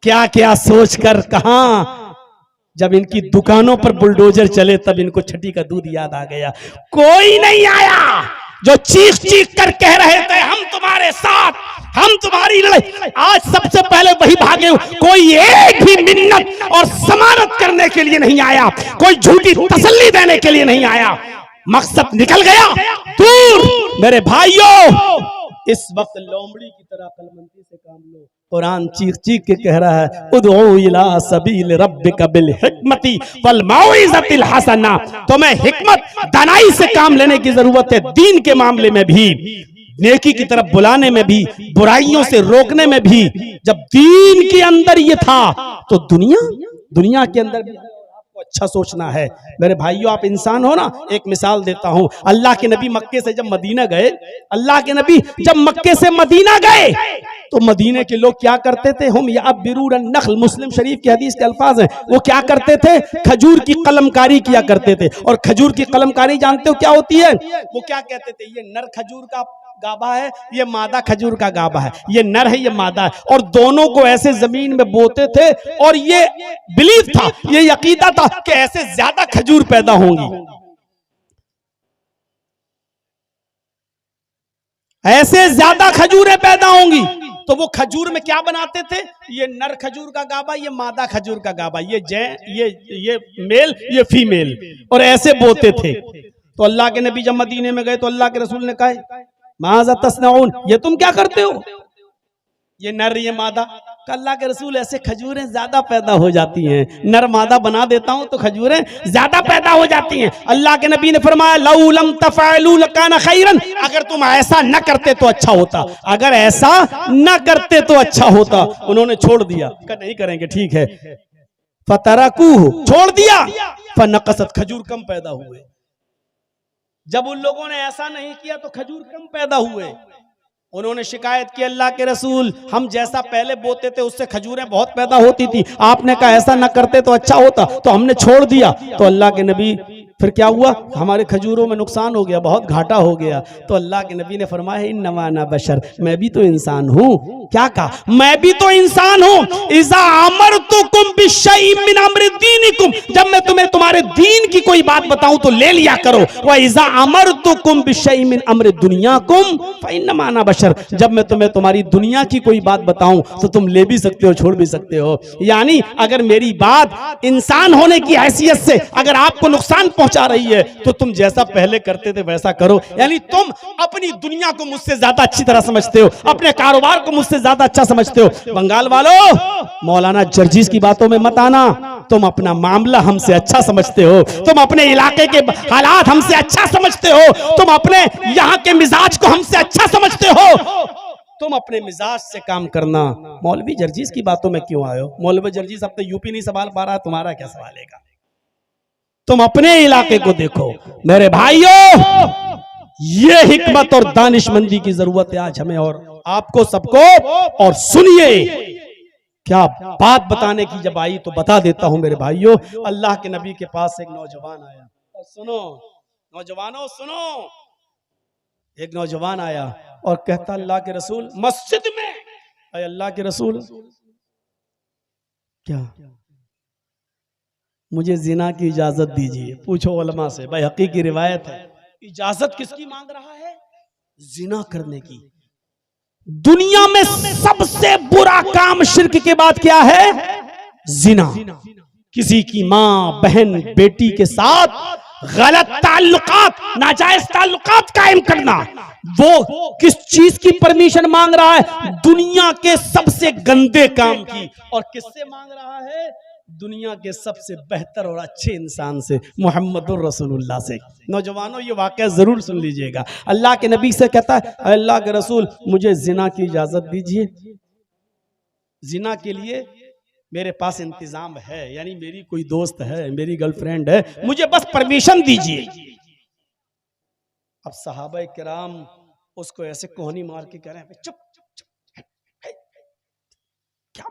क्या क्या सोचकर कहां। जब इनकी दुकानों पर बुलडोजर चले तब इनको छठी का दूध याद आ गया। कोई नहीं आया जो चीख चीख कर कह रहे थे हम तुम्हारे साथ, हम तुम्हारी लड़ाई। आज सबसे पहले वही भागे। कोई एक भी मिन्नत और जमानत करने के लिए नहीं आया, कोई झूठी तसल्ली देने के लिए नहीं आया। मकसद निकल गया दूर। मेरे भाइयों, इस वक्त लोमड़ी की तरह कलमंदी से काम लो। कुरान चीख चीख के कह रहा है, उदउ इला सबील रब्बिका बिल हिकमति वल मौइज़तिल हसना। तुम्हें हिकमत, दानाई से काम लेने की जरूरत है। दीन के मामले में भी, नेकी की तरफ बुलाने में भी, बुराइयों से रोकने में भी। जब दीन के अंदर ये था तो दुनिया के अंदर भी आपको अच्छा सोचना है। मेरे भाइयों, आप इंसान हो ना। एक मिसाल देता हूं। अल्लाह के नबी मक्के से जब मदीना गए, अल्लाह के नबी जब मक्के से मदीना गए तो मदीने के लोग क्या करते थे? हम या बिरूरन नख्ल, मुस्लिम शरीफ की हदीस के अल्फाज हैं। वो क्या करते थे? खजूर की कलमकारी किया करते थे। और खजूर की कलमकारी जानते हो क्या होती है? वो क्या कहते थे? ये नर खजूर का गाबा है, ये मादा खजूर का गाबा है। ये नर है, ये मादा है। और दोनों को ऐसे जमीन में बोते थे और ये बिलीफ था, ये यकीदा था कि ऐसे ज्यादा खजूर पैदा होंगी, ऐसे ज्यादा खजूरें पैदा होंगी। तो वो खजूर में क्या बनाते थे? ये नर खजूर का गाबा, ये मादा खजूर का गाबा, ये मेल, ये फीमेल, और ऐसे बोते थे। तो अल्लाह के नबी जब मदीने में गए तो अल्लाह के रसूल ने कहा, माज़ा तस्नऊन, ये तुम क्या करते हो? ये नर, ये मादा। अल्लाह के रसूल, ऐसे खजूरें ज्यादा पैदा हो जाती हैं, नर मादा बना देता हूं तो खजूरें ज्यादा पैदा हो जाती हैं। अल्लाह के नबी ने फरमाया, लौ लम तफअलू लकाना खैरन, अगर तुम ऐसा न करते तो अच्छा होता, अगर ऐसा न करते तो अच्छा होता। उन्होंने छोड़ दिया, नहीं करेंगे, ठीक है। फतरकूहु, छोड़ दिया। फनकसत, खजूर कम पैदा हुए। जब उन लोगों ने ऐसा नहीं किया तो खजूर कम पैदा हुए। उन्होंने शिकायत की, अल्लाह के रसूल, हम जैसा पहले बोते थे उससे खजूरें बहुत पैदा होती थी, आपने कहा ऐसा न करते तो अच्छा होता, तो हमने छोड़ दिया। तो अल्लाह के नबी, फिर क्या हुआ? हमारे खजूरों में नुकसान हो गया, बहुत घाटा हो गया। तो अल्लाह के नबी ने फरमाया, इन्नमा अना बशर, मैं भी तो इंसान हूँ। क्या कहा? मैं भी तो इंसान हूँ। इज़ा अमरतुकुम बिशैइन मिन अम्रि दीनिकुम, जब मैं तुम्हें तुम्हारे दीन की कोई बात बताऊं तो ले लिया करो। व इज़ा अमरतुकुम बिशैइन मिन अम्रि दुनियाकुम फइन्नमा अना बशर, जब मैं तुम्हें तुम्हारी दुनिया की कोई बात बताऊं तो तुम ले भी सकते हो, छोड़ भी सकते हो। यानी अगर मेरी बात इंसान होने की हैसियत से अगर आपको नुकसान पहुंचा रही है तो तुम जैसा पहले करते थे वैसा करो। यानी तुम अपनी दुनिया को मुझसे ज्यादा अच्छी तरह समझते हो, अपने कारोबार को मुझसे ज्यादा अच्छा समझते हो। बंगाल वालों, मौलाना जर्जीस की बातों में मत आना। तुम अपना मामला हमसे अच्छा समझते हो, तुम अपने इलाके के हालात हमसे अच्छा समझते हो, तुम अपने यहाँ के मिजाज को हमसे अच्छा समझते हो। तुम अपने मिजाज से काम करना। मौलवी जर्जीस की बातों में क्यों आए हो? मौलवी जर्जीस अब तो यूपी नहीं संभाल पा रहा, तुम्हारा क्या सवालेगा? तुम अपने इलाके को देखो। मेरे भाइयों, ये हिकमत और दानिशमंदी की जरूरत है आज हमें और आपको सबको। और सुनिए, क्या बात बताने की जब आई तो बता देता हूं मेरे भाइयों। अल्लाह के नबी के पास एक नौजवान आया और सुनो नौजवानों सुनो, एक नौजवान आया और कहता अल्लाह के रसूल मस्जिद में, अरे अल्लाह के रसूल क्या मुझे जिना की इजाजत दीजिए। पूछो उलमा से, भाई हकीकी रिवायत है, इजाजत किसकी मांग रहा है? जिना करने की। दुनिया में सबसे बुरा काम शिर्क के बाद क्या है? जिना। किसी की मां बहन बेटी के साथ गलत ताल्लुकात, नाजायज ताल्लुकात कायम करना, वो किस चीज की परमिशन मांग रहा है? दुनिया के सबसे गंदे काम की। और किससे मांग रहा है? दुनिया के सबसे बेहतर और अच्छे इंसान से, मुहम्मदुर रसूलुल्लाह से। नौजवानों ये वाकया जरूर सुन लीजिएगा। अल्लाह के नबी से कहता है अल्लाह के रसूल मुझे जिना की इजाजत दीजिए। जिना के लिए मेरे पास इंतजाम है, यानी मेरी कोई दोस्त है, मेरी गर्लफ्रेंड है, मुझे बस परमिशन दीजिए। अब सहाबा किराम उसको ऐसे कोहनी मार के कह रहे हैं चुप चुप, क्या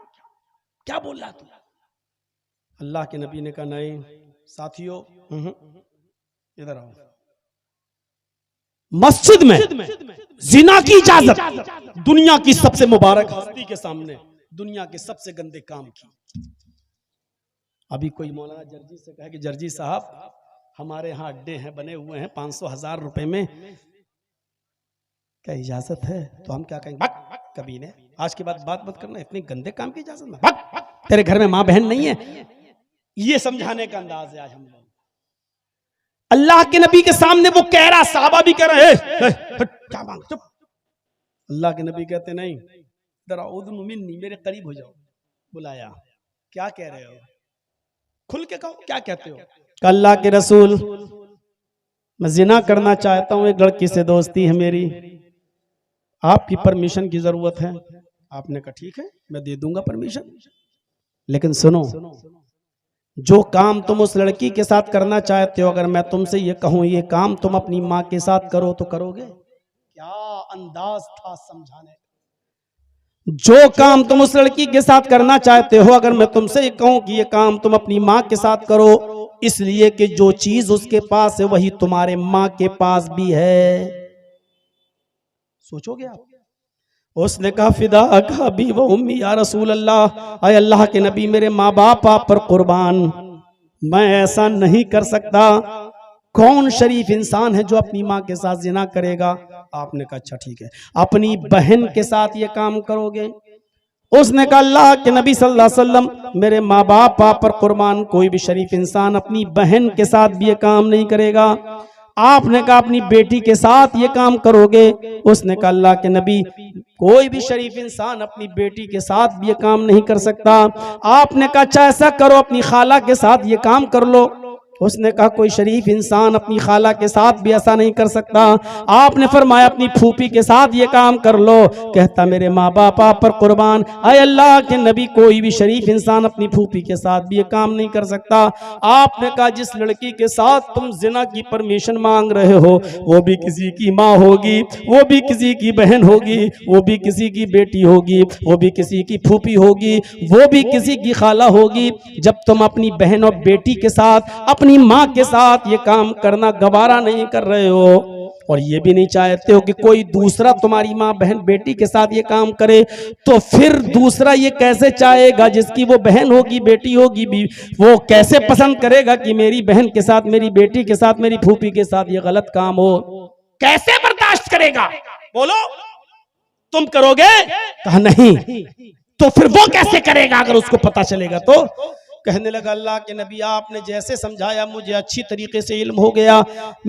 क्या बोल रहा तू? अल्लाह के नबी ने कहा नहीं साथियों, इधर आओ। मस्जिद में जिना की इजाजत दुनिया की सबसे मुबारक हस्ती के सामने, दुनिया के सबसे गंदे काम की। अभी कोई मौलाना जर्जी से कहे कि जर्जी साहब हमारे यहाँ अड्डे हैं बने हुए हैं 500,000 रुपए में, क्या इजाजत है? तो हम क्या कहेंगे? कभी ने आज के बाद बात मत करना, इतने गंदे काम की इजाजत में, तेरे घर में माँ बहन नहीं है। ये समझाने का अंदाज है आज हम लोग। अल्लाह के नबी के सामने वो कह रहा, साहबा भी कह रहे हैं क्या मांग, चुप। अल्लाह के नबी कहते नहीं मिन्नी, मेरे करीब हो जाओ। बुलाया, क्या कह रहे हो? खुल के कहो, क्या कहते हो? अल्लाह के रसूल मैं जिना करना चाहता हूं, एक लड़की से दोस्ती है मेरी, आपकी परमिशन की जरूरत है। आपने कहा ठीक है मैं दे दूंगा परमिशन, लेकिन सुनो, जो काम तुम उस लड़की के साथ करना चाहते हो, अगर मैं तुमसे ये कहूं ये काम तुम अपनी माँ के साथ करो तो करोगे? क्या अंदाज था समझाने का। जो काम तुम उस लड़की के साथ करना चाहते हो, अगर मैं तुमसे ये कहूं कि ये काम तुम अपनी माँ के साथ करो, इसलिए कि जो चीज उसके पास है वही तुम्हारे माँ के पास भी है। सोचोगे आप? उसने कहा फिदा का भी वो उम्मी या रसूल अल्लाह, अय अल्लाह के नबी मेरे माँ बाप आप पर कुर्बान, मैं ऐसा नहीं कर सकता। कौन शरीफ इंसान है जो अपनी माँ के साथ जिना करेगा? आपने कहा अच्छा ठीक है, अपनी बहन के साथ ये काम करोगे? उसने कहा अल्लाह के नबी सल्लल्लाहु अलैहि वसल्लम मेरे माँ बाप आप पर कुर्बान, कोई भी शरीफ इंसान अपनी बहन के साथ भी ये काम नहीं करेगा। आपने कहा अपनी बेटी के साथ ये काम करोगे? उसने कहा अल्लाह के नबी कोई भी शरीफ इंसान अपनी बेटी के साथ भी ये काम नहीं कर सकता। आपने कहा अच्छा ऐसा करो अपनी खाला के साथ ये काम कर लो। उसने कहा कोई शरीफ इंसान अपनी खाला के साथ भी ऐसा नहीं कर सकता। आपने फरमाया अपनी फूफी के साथ ये काम कर लो। कहता मेरे माँ बाप आप पर कुर्बान, अय अल्लाह के नबी कोई भी शरीफ इंसान अपनी फूफी के साथ भी ये काम नहीं कर सकता। आपने कहा जिस लड़की के साथ तुम जिना की परमिशन मांग रहे हो वो भी किसी की माँ होगी, वो भी किसी की बहन होगी, वो भी किसी की बेटी होगी, वो भी किसी की फूफी होगी, वो भी किसी की खाला होगी। जब तुम अपनी बहन और बेटी के साथ अपनी माँ के साथ ये काम करना गवारा नहीं कर रहे हो और ये भी नहीं चाहते हो कि कोई दूसरा तुम्हारी माँ बहन बेटी के साथ ये काम करे, तो फिर दूसरा ये कैसे चाहेगा जिसकी वो बहन होगी बेटी होगी भी, वो कैसे पसंद करेगा कि मेरी बहन के साथ मेरी बेटी के साथ मेरी फूफी के साथ ये गलत काम हो? कैसे बर्दाश्त करेगा? बोलो तुम करोगे? कहा नहीं। तो फिर वो कैसे करेगा अगर उसको पता चलेगा तो? कहने लगा अल्लाह के नबी आपने जैसे समझाया मुझे अच्छी तरीके से इल्म हो गया,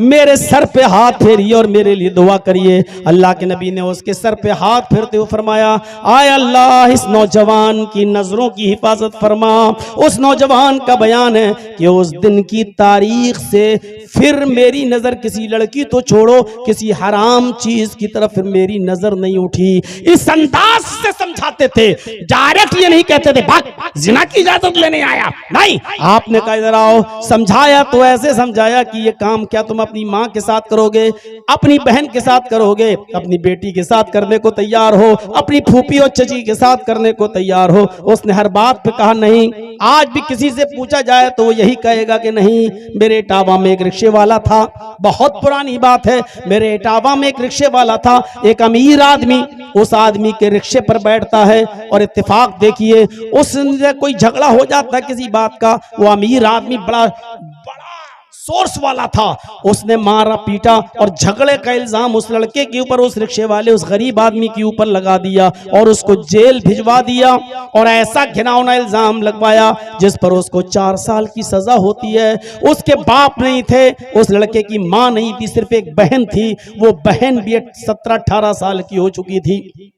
मेरे सर पे हाथ फेरिए और मेरे लिए दुआ करिए। अल्लाह के नबी ने उसके सर पे हाथ फेरते हुए फरमाया आय अल्लाह इस नौजवान की नजरों की हिफाजत फरमा। उस नौजवान का बयान है कि उस दिन की तारीख से फिर मेरी नजर किसी लड़की तो छोड़ो किसी हराम चीज की तरफ फिर मेरी नजर नहीं उठी। इस अंदाज से समझाते थे, डायरेक्ट ये नहीं कहते थे भाग जिना की इजाजत लेने आया, आया? नहीं, आपने कहा इधर आओ। समझाया तो ऐसे समझाया कि ये काम क्या तुम अपनी माँ के साथ करोगे, अपनी बहन के साथ करोगे, अपनी बेटी के साथ करने को तैयार हो, अपनी फूफी और चची के साथ करने को तैयार हो। उसने हर बात पे कहा नहीं। आज भी किसी से पूछा जाए तो वो यही कहेगा कि नहीं। मेरे इटावा में एक रिक्शे वाला था, बहुत पुरानी बात है, मेरे इटावा में एक रिक्शे वाला था, एक अमीर आदमी उस आदमी के रिक्शे पर बैठता है और इत्तेफाक देखिए उससे कोई झगड़ा हो जाता है किसी बात का। वो अमीर आदमी बड़ा सोर्स वाला था, उसने मारा पीटा और झगड़े का इल्जाम उस लड़के के ऊपर, उस रिक्शे वाले उस गरीब आदमी के ऊपर लगा दिया और उसको जेल भिजवा दिया और ऐसा घिनौना इल्जाम लगवाया जिस पर उसको 4 साल की सजा होती है। उसके बाप नहीं थे, उस लड़के की मां नहीं थी, सिर्फ एक बहन थी। वो बहन भी 17-18 साल की हो चुकी थी।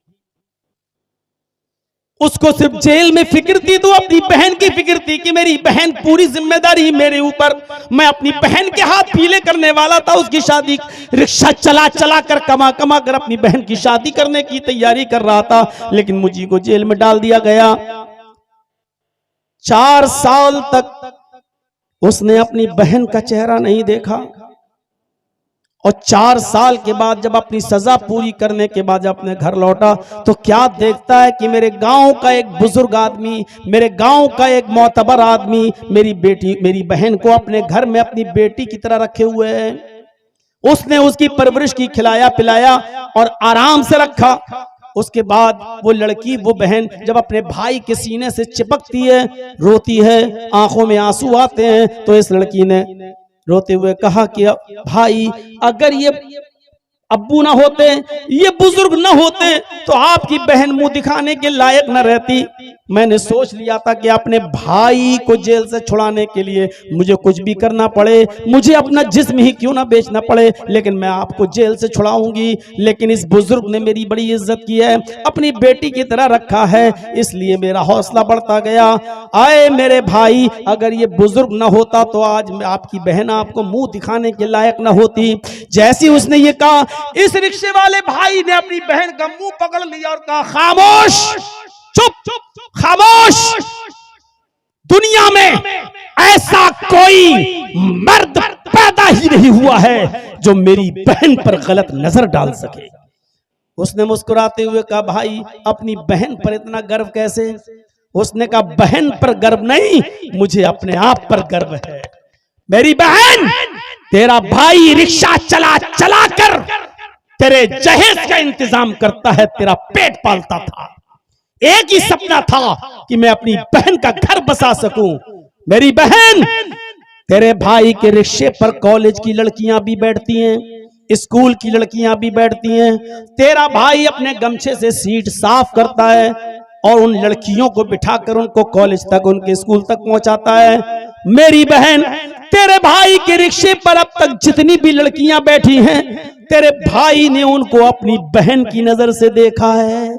उसको सिर्फ जेल में फिक्र थी तो अपनी बहन की फिक्र थी कि मेरी बहन, पूरी जिम्मेदारी मेरे ऊपर। मैं अपनी बहन के हाथ पीले करने वाला था, उसकी शादी रिक्शा चला चला कर कमा कमा कर अपनी बहन की शादी करने की तैयारी कर रहा था, लेकिन मुझे को जेल में डाल दिया गया। 4 साल तक उसने अपनी बहन का चेहरा नहीं देखा और 4 साल के बाद जब अपनी सजा पूरी करने के बाद जब अपने घर लौटा तो क्या देखता है कि मेरे गांव का एक बुजुर्ग आदमी, मेरे गांव का एक मोतबर आदमी मेरी बहन को अपने घर में अपनी बेटी की तरह रखे हुए है। उसने उसकी परवरिश की, खिलाया पिलाया और आराम से रखा। उसके बाद वो लड़की, वो बहन जब अपने भाई के सीने से चिपकती है, रोती है, आंखों में आंसू आते हैं, तो इस लड़की ने रोते हुए कहा कि भाई, अगर ये अब्बू ना होते, ये बुजुर्ग ना होते तो आपकी बहन मुंह दिखाने के लायक न रहती। मैंने सोच लिया था कि अपने भाई को जेल से छुड़ाने के लिए मुझे कुछ भी करना पड़े, मुझे अपना जिस्म ही क्यों ना बेचना पड़े, लेकिन मैं आपको जेल से छुड़ाऊंगी। लेकिन इस बुजुर्ग ने मेरी बड़ी इज्जत की है, अपनी बेटी की तरह रखा है, इसलिए मेरा हौसला बढ़ता गया। आए मेरे भाई, अगर ये बुजुर्ग ना होता तो आज आपकी बहन आपको मुंह दिखाने के लायक ना होती। जैसे उसने ये कहा, इस रिक्शे वाले भाई ने अपनी बहन का मुंह पकड़ लिया और कहा, खामोश, चुप, खामोश। दुनिया में ऐसा कोई मर्द पैदा ही नहीं हुआ है जो मेरी बहन पर गलत नजर डाल सके। उसने मुस्कुराते हुए कहा, भाई अपनी बहन पर इतना गर्व कैसे? उसने कहा, बहन पर गर्व नहीं, मुझे अपने आप पर गर्व है। मेरी बहन, तेरा भाई रिक्शा चला चला कर तेरे जहेज का इंतजाम करता है, तेरा पेट पालता था। एक ही सपना था कि मैं अपनी बहन का घर बसा सकूं। मेरी बहन, तेरे भाई के रिक्शे पर कॉलेज की लड़कियां भी बैठती हैं, स्कूल की लड़कियां भी बैठती हैं। तेरा भाई अपने गमछे से सीट साफ करता है और उन लड़कियों को बिठाकर उनको कॉलेज तक, उनके स्कूल तक पहुंचाता है। मेरी बहन, तेरे भाई के रिक्शे पर अब तक जितनी भी लड़कियां बैठी हैं, तेरे भाई ने उनको अपनी बहन की नजर से देखा है।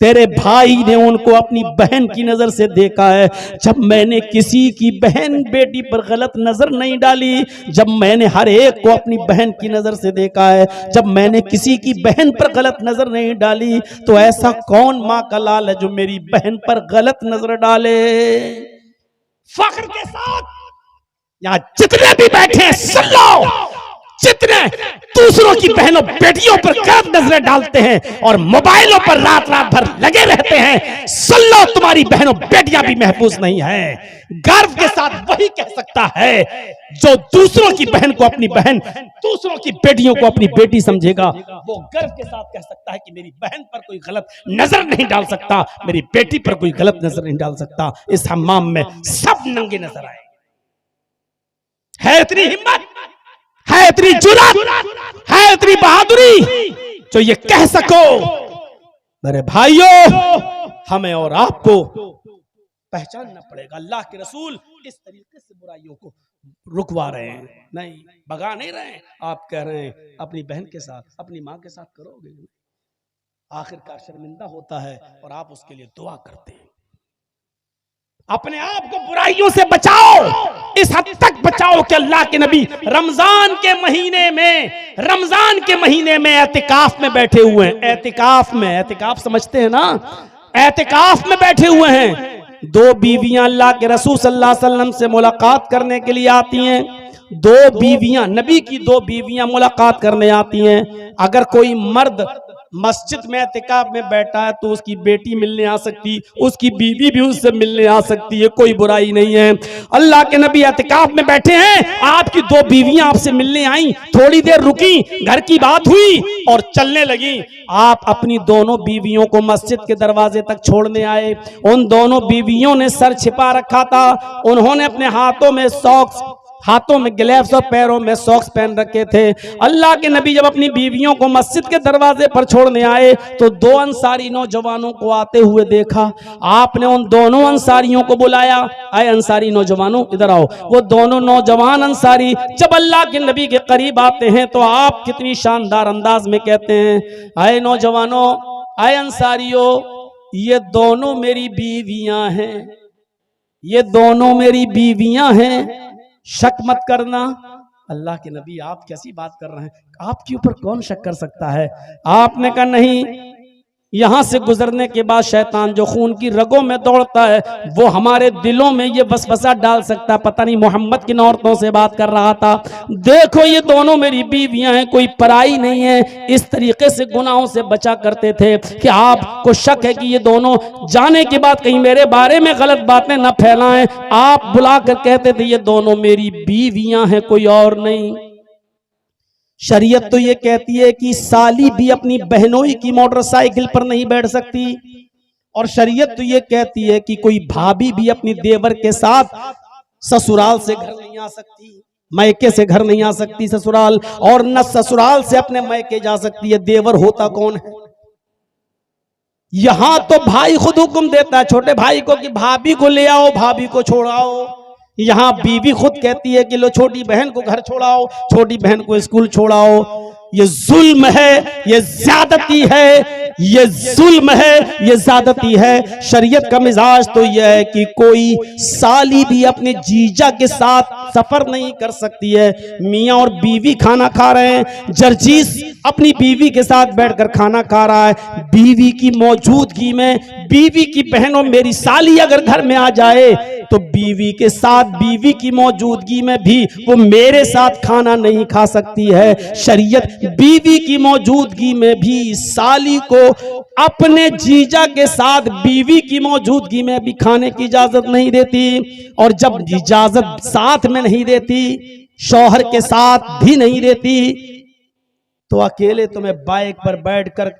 तेरे भाई ने उनको अपनी बहन की नजर से देखा है। जब मैंने किसी की बहन बेटी पर गलत नजर नहीं डाली, जब मैंने हर एक को अपनी बहन की नजर से देखा है, जब मैंने किसी की बहन पर गलत नजर नहीं डाली, तो ऐसा कौन माँ का लाल है जो मेरी बहन पर गलत नजर डाले? फख्र के साथ यहां जितने भी बैठे हैं सुन लो, जितने दूसरों की बहनों बेटियों पर गलत नजरें डालते हैं और मोबाइलों पर रात रात भर लगे रहते हैं, सुन लो, तुम्हारी बहनों बेटियां भी महफूज नहीं है। गर्व के साथ वही कह सकता है जो दूसरों की बहन को अपनी बहन, दूसरों की बेटियों को अपनी बेटी समझेगा, वो गर्व के साथ कह सकता है कि मेरी बहन पर कोई गलत नजर नहीं डाल सकता, मेरी बेटी पर कोई गलत नजर नहीं डाल सकता। इस हम्माम में सब नंगे नजर आए। है इतनी हिम्मत, है इतनी जुर्रत, है इतनी बहादुरी जो ये कह सको, मेरे भाइयों, हमें और आपको पहचानना पड़ेगा। अल्लाह के रसूल इस तरीके से बुराइयों को रुकवा रहे हैं, नहीं भगा नहीं रहे हैं। आप कह रहे हैं अपनी बहन के साथ, अपनी माँ के साथ करोगे, आखिरकार शर्मिंदा होता है और आप उसके लिए दुआ करते हैं। अपने आप को बुराइयों से बचाओ, इस हद तक बचाओ कि अल्लाह के नबी रमजान के महीने में एतिकाफ में बैठे हुए हैं। एतिकाफ समझते हैं ना, एतिकाफ में बैठे हुए हैं। दो बीवियां अल्लाह के रसूल सल्लल्लाहु अलैहि वसल्लम से मुलाकात करने के लिए आती हैं। दो बीवियां, नबी की दो बीवियां मुलाकात करने आती हैं। अगर कोई मर्द मस्जिद में इत्तिकाफ में बैठा है तो उसकी बेटी मिलने आ सकती, उसकी बीवी भी उससे मिलने आ सकती है, कोई बुराई नहीं है। अल्लाह के नबी इत्तिकाफ में बैठे हैं, आपकी दो बीवियां आपसे मिलने आई, थोड़ी देर रुकी, घर की बात हुई और चलने लगी। आप अपनी दोनों बीवियों को मस्जिद के दरवाजे तक छोड़ने आए। उन दोनों बीवियों ने सर छिपा रखा था, उन्होंने अपने हाथों में सॉक्स, हाथों में ग्लव्स और पैरों में सॉक्स पहन रखे थे। अल्लाह के नबी जब अपनी बीवियों को मस्जिद के दरवाजे पर छोड़ने आए तो दो अंसारी नौजवानों को आते हुए देखा। आपने उन दोनों अंसारियों को बुलाया, आए अंसारी नौजवानों इधर आओ। वो दोनों नौजवान अंसारी जब अल्लाह के नबी के करीब आते हैं तो आप कितनी शानदार अंदाज में कहते हैं, आए नौजवानों, आए अंसारियों, ये दोनों मेरी बीवियां हैं, ये दोनों मेरी बीवियां हैं, शक मत करना। अल्लाह के नबी आप कैसी बात कर रहे हैं, आपके ऊपर कौन शक कर सकता है? आपने कहा नहीं, यहां से गुजरने के बाद शैतान जो खून की रगों में दौड़ता है वो हमारे दिलों में ये वसवसा डाल सकता है। पता नहीं मोहम्मद किन औरतों से बात कर रहा था। देखो ये दोनों मेरी बीवियां हैं, कोई पराई नहीं है। इस तरीके से गुनाहों से बचा करते थे कि आपको शक है कि ये दोनों जाने के बाद कहीं मेरे बारे में गलत बातें न फैलाएं। आप बुलाकर कहते थे ये दोनों मेरी बीवियां हैं, कोई और नहीं। शरीयत तो ये कहती है कि साली भी अपनी बहनोई की मोटरसाइकिल पर नहीं बैठ सकती, और शरीयत तो ये कहती है कि कोई भाभी भी अपनी देवर के साथ ससुराल से घर नहीं आ सकती, मैके से घर नहीं आ सकती ससुराल, और न ससुराल से अपने मैके जा सकती है। देवर होता कौन है? यहां तो भाई खुद हुक्म देता है छोटे भाई को कि भाभी को ले आओ, भाभी को छोड़ाओ। यहां बीवी खुद कहती है कि लो छोटी बहन को घर छोड़ाओ, छोटी बहन को स्कूल छोड़ाओ। ये जुल्म है, ये ज्यादती है, ये जुल्म है, ये ज्यादती है। शरीयत का मिजाज तो यह है कि कोई साली भी अपने जीजा के साथ सफर नहीं कर सकती है। मियाँ और बीवी खाना खा रहे हैं, जर्जीस अपनी बीवी के साथ बैठकर खाना खा रहा है, बीवी की मौजूदगी में बीवी की बहनों मेरी साली अगर घर में आ जाए तो बीवी के साथ बीवी की मौजूदगी में भी वो मेरे साथ खाना नहीं खा सकती है। शरीयत बीवी की मौजूदगी में भी साली को अपने जीजा के साथ बीवी की मौजूदगी में भी खाने की इजाजत नहीं देती, और जब इजाजत साथ में नहीं देती, शौहर के साथ भी नहीं देती, तो अकेले तुम्हें बाइक पर बैठकर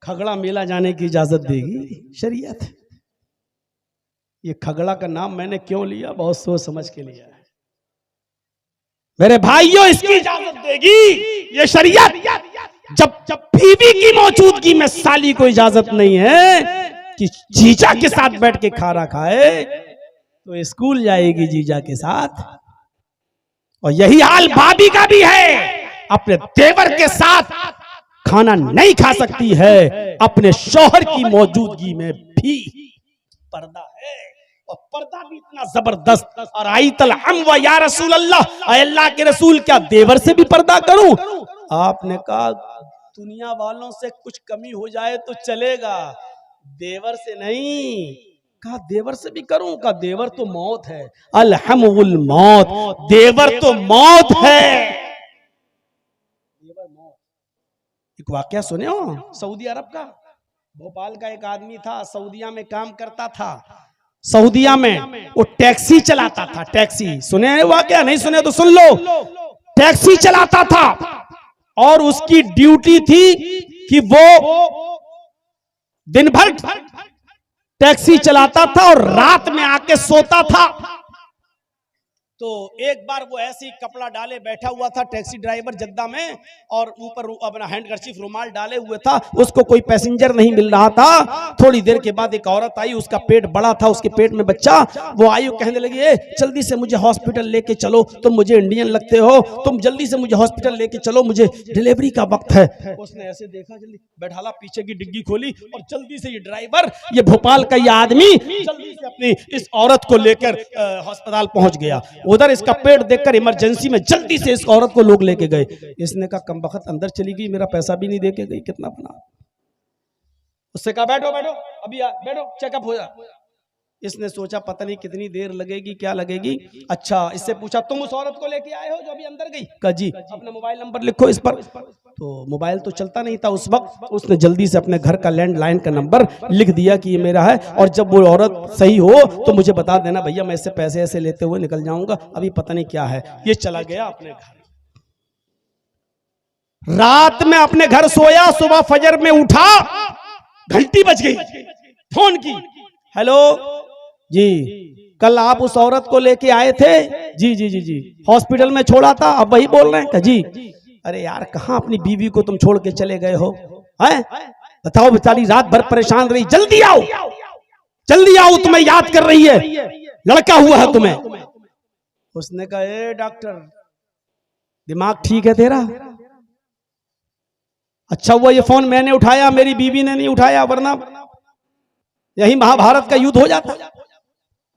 खगड़ा मेला जाने की इजाजत देगी शरीयत। ये खगड़ा का नाम मैंने क्यों लिया, बहुत सोच समझ के लिया है मेरे भाइयों, इसकी इजाजत देगी ये शरीयत। जब बीवी की मौजूदगी में साली को इजाजत नहीं है कि जीजा के साथ बैठ के खाना खाए, तो स्कूल जाएगी जीजा के साथ। और यही हाल भाभी का भी है, अपने देवर के साथ खाना नहीं खा सकती है, अपने शौहर की मौजूदगी में भी पर्दा है, और पर्दा भी इतना जबरदस्त। और आई तल हम व या रसूल अल्लाह, अल्लाह के रसूल क्या देवर से भी पर्दा करूं? आपने कहा दुनिया वालों से कुछ कमी हो जाए तो चलेगा, देवर से नहीं। कहा देवर से भी करूं? कहा देवर तो मौत है, अलहमुल मौत, देवर तो मौत है, देवर मौत। एक वाकया सुने हो सऊदी अरब का? भोपाल का एक आदमी था, सऊदिया में काम करता था। सऊदिया में वो टैक्सी चलाता था। टैक्सी सुने हैं वाकया? नहीं सुने तो सुन लो। टैक्सी चलाता था और उसकी ड्यूटी थी कि वो दिन भर टैक्सी चलाता था और रात में आके सोता था। तो एक बार वो ऐसे ही कपड़ा डाले बैठा हुआ था टैक्सी ड्राइवर जद्दा में, और ऊपर अपना हैंडकरचीफ रुमाल डाले हुए था। उसको कोई पैसेंजर नहीं मिल रहा था। थोड़ी देर के बाद एक औरत आई, उसका पेट बड़ा था, उसके पेट में बच्चा। वो आई, कहने लगी ए जल्दी से मुझे हॉस्पिटल लेके चलो, तुम मुझे इंडियन लगते हो, तुम जल्दी से मुझे हॉस्पिटल लेके चलो, मुझे डिलीवरी का वक्त है। उसने ऐसे देखा, जल्दी बैठाला, पीछे की डिग्गी खोली और जल्दी से ये ड्राइवर, ये भोपाल का ये आदमी जल्दी से अपनी इस औरत को लेकर अस्पताल पहुंच गया। उधर इसका पेट देखकर इमरजेंसी में जल्दी से इस औरत को लोग लेके गए। इसने कहा कमबख्त अंदर चली गई, मेरा पैसा भी नहीं देके गई, कितना बना। उससे कहा बैठो बैठो, अभी बैठो, चेकअप हो जाए। इसने सोचा पता नहीं कितनी देर लगेगी, क्या लगेगी। अच्छा, इससे पूछा तुम उस औरत को लेके आए हो जो अभी अंदर गई? कहा जी। अपना मोबाइल नंबर लिखो इस पर। तो मोबाइल तो चलता नहीं था उस वक्त, उसने जल्दी से अपने घर का लैंडलाइन का नंबर लिख दिया कि ये मेरा है, और जब वो औरत सही हो तो मुझे बता देना भैया, मैं इससे पैसे ऐसे लेते हुए निकल जाऊंगा, अभी पता नहीं क्या है। ये चला गया अपने घर। रात में अपने घर सोया, सुबह फजर में उठा, घंटी बज गई, फोन की, हेलो जी, कल आप उस औरत को लेके आए थे? जी जी जी जी, हॉस्पिटल में छोड़ा था, अब वही बोल रहे हैं? जी। अरे यार, कहां अपनी बीवी को तुम छोड़ के चले गए हो? हैं? बताओ, बेचारी रात भर परेशान रही, जल्दी आओ, जल्दी आओ, तुम्हें याद कर रही है, लड़का हुआ है तुम्हें। उसने कहा, ए डॉक्टर, दिमाग ठीक है तेरा? अच्छा हुआ ये फोन मैंने उठाया, मेरी बीवी ने नहीं उठाया, वरना यही महाभारत का युद्ध हो जाता।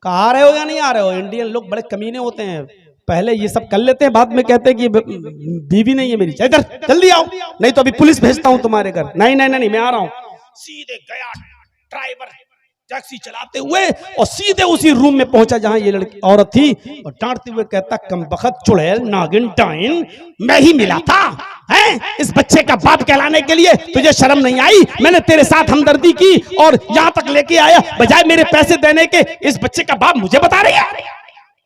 कहा आ रहे हो या नहीं आ रहे हो? इंडियन लोग बड़े कमीने होते हैं, पहले ये सब कर लेते हैं, बाद में कहते हैं कि बीवी नहीं है मेरी, इधर जल्दी आओ, नहीं तो अभी पुलिस भेजता हूं तुम्हारे घर। नहीं नहीं नहीं, मैं आ रहा हूं। सीधे गया ड्राइवर टैक्सी चलाते हुए और सीधे उसी रूम में पहुंचा जहां ये लड़की औरत थी, और डांटते हुए कहता, कमबख्त चुड़ैल नागिन डाइन, मैं ही मिला था हैं इस बच्चे का बाप कहलाने के लिए, तुझे शर्म नहीं आई? मैंने तेरे साथ हमदर्दी की और यहां तक लेके आया, बजाय मेरे पैसे देने के इस बच्चे का बाप मुझे बता रही है।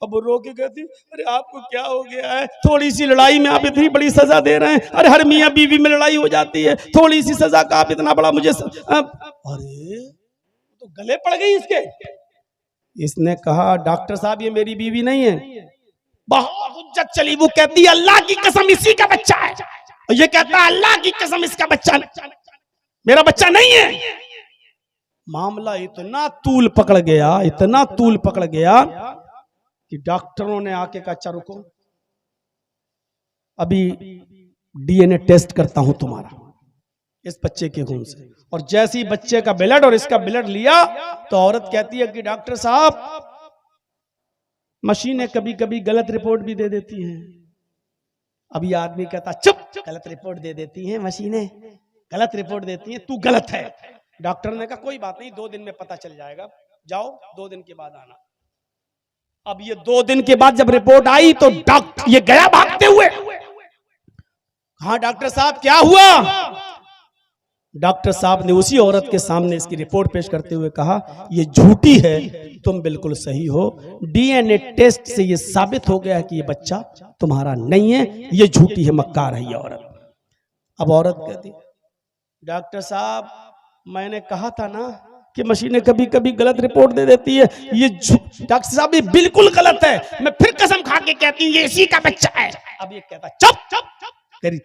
अब वो रो के कहती, अरे आपको क्या हो गया है? थोड़ी सी लड़ाई में आप इतनी बड़ी सजा दे रहे हैं। अरे हर मियां बीवी में लड़ाई हो जाती है, थोड़ी सी सजा का आप इतना बड़ा मुझे अरे तो गले पड़ गई इसके। इसने कहा, डॉक्टर साहब ये मेरी बीवी नहीं है। बहुत हुज्जत चली, वो कहती है अल्लाह की कसम इसी का बच्चा है, और ये कहता है अल्लाह की कसम इसका बच्चा मेरा बच्चा नहीं है। मामला इतना तूल पकड़ गया, इतना तूल पकड़ गया कि डॉक्टरों ने आके कहा, अच्छा रुको, अभी डीएनए टेस्ट करता हूं तुम्हारा इस बच्चे के खून से। और जैसे ही बच्चे का ब्लड और इसका ब्लड लिया तो औरत कहती है कि डॉक्टर साहब, मशीनें कभी कभी गलत रिपोर्ट भी दे देती हैं। अभी आदमी कहता, चुप, गलत रिपोर्ट दे देती हैं मशीनें, गलत रिपोर्ट देती हैं, तू गलत है। डॉक्टर ने कहा, कोई बात नहीं, 2 दिन में पता चल जाएगा, जाओ 2 दिन के बाद आना। अब ये 2 दिन के बाद जब रिपोर्ट आई तो डॉक्टर ये गया भागते हुए। हाँ डॉक्टर साहब क्या हुआ? डॉक्टर साहब ने उसी औरत के सामने इसकी रिपोर्ट पेश करते हुए कहा, ये झूठी है, तुम बिल्कुल सही हो, डीएनए टेस्ट से ये साबित हो गया कि ये बच्चा तुम्हारा नहीं है, ये झूठी है, मक्कार है ये औरत। अब औरत कहती, डॉक्टर साहब मैंने कहा था ना कि मशीनें कभी कभी गलत रिपोर्ट दे देती है, ये डॉक्टर साहब ये बिल्कुल गलत है, मैं फिर कसम खा के कहती हूँ ये इसी का बच्चा है। अब ये कहता, चुप चुप चुप, तेरी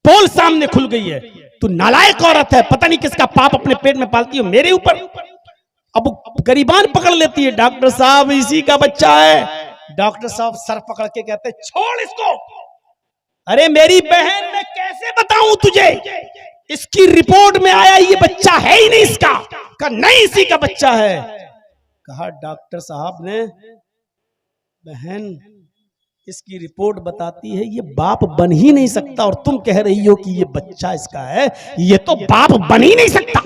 पोल सामने खुल गई है, तू नालायक औरत है, पता नहीं किसका पाप अपने पेट में पालती हो मेरे ऊपर। अब गरीबान पकड़ लेती है, डॉक्टर साहब इसी का बच्चा है। डॉक्टर साहब सर पकड़ के कहते, छोड़ इसको। अरे मेरी बहन, मैं कैसे बताऊं तुझे, इसकी रिपोर्ट में आया ये बच्चा है ही नहीं इसका। कहा नहीं इसी का बच्चा है। कहा डॉक्टर साहब ने, बहन इसकी रिपोर्ट बताती है ये बाप बन ही नहीं सकता, और तुम कह रही हो कि ये बच्चा इसका है, ये तो बाप बन ही नहीं सकता,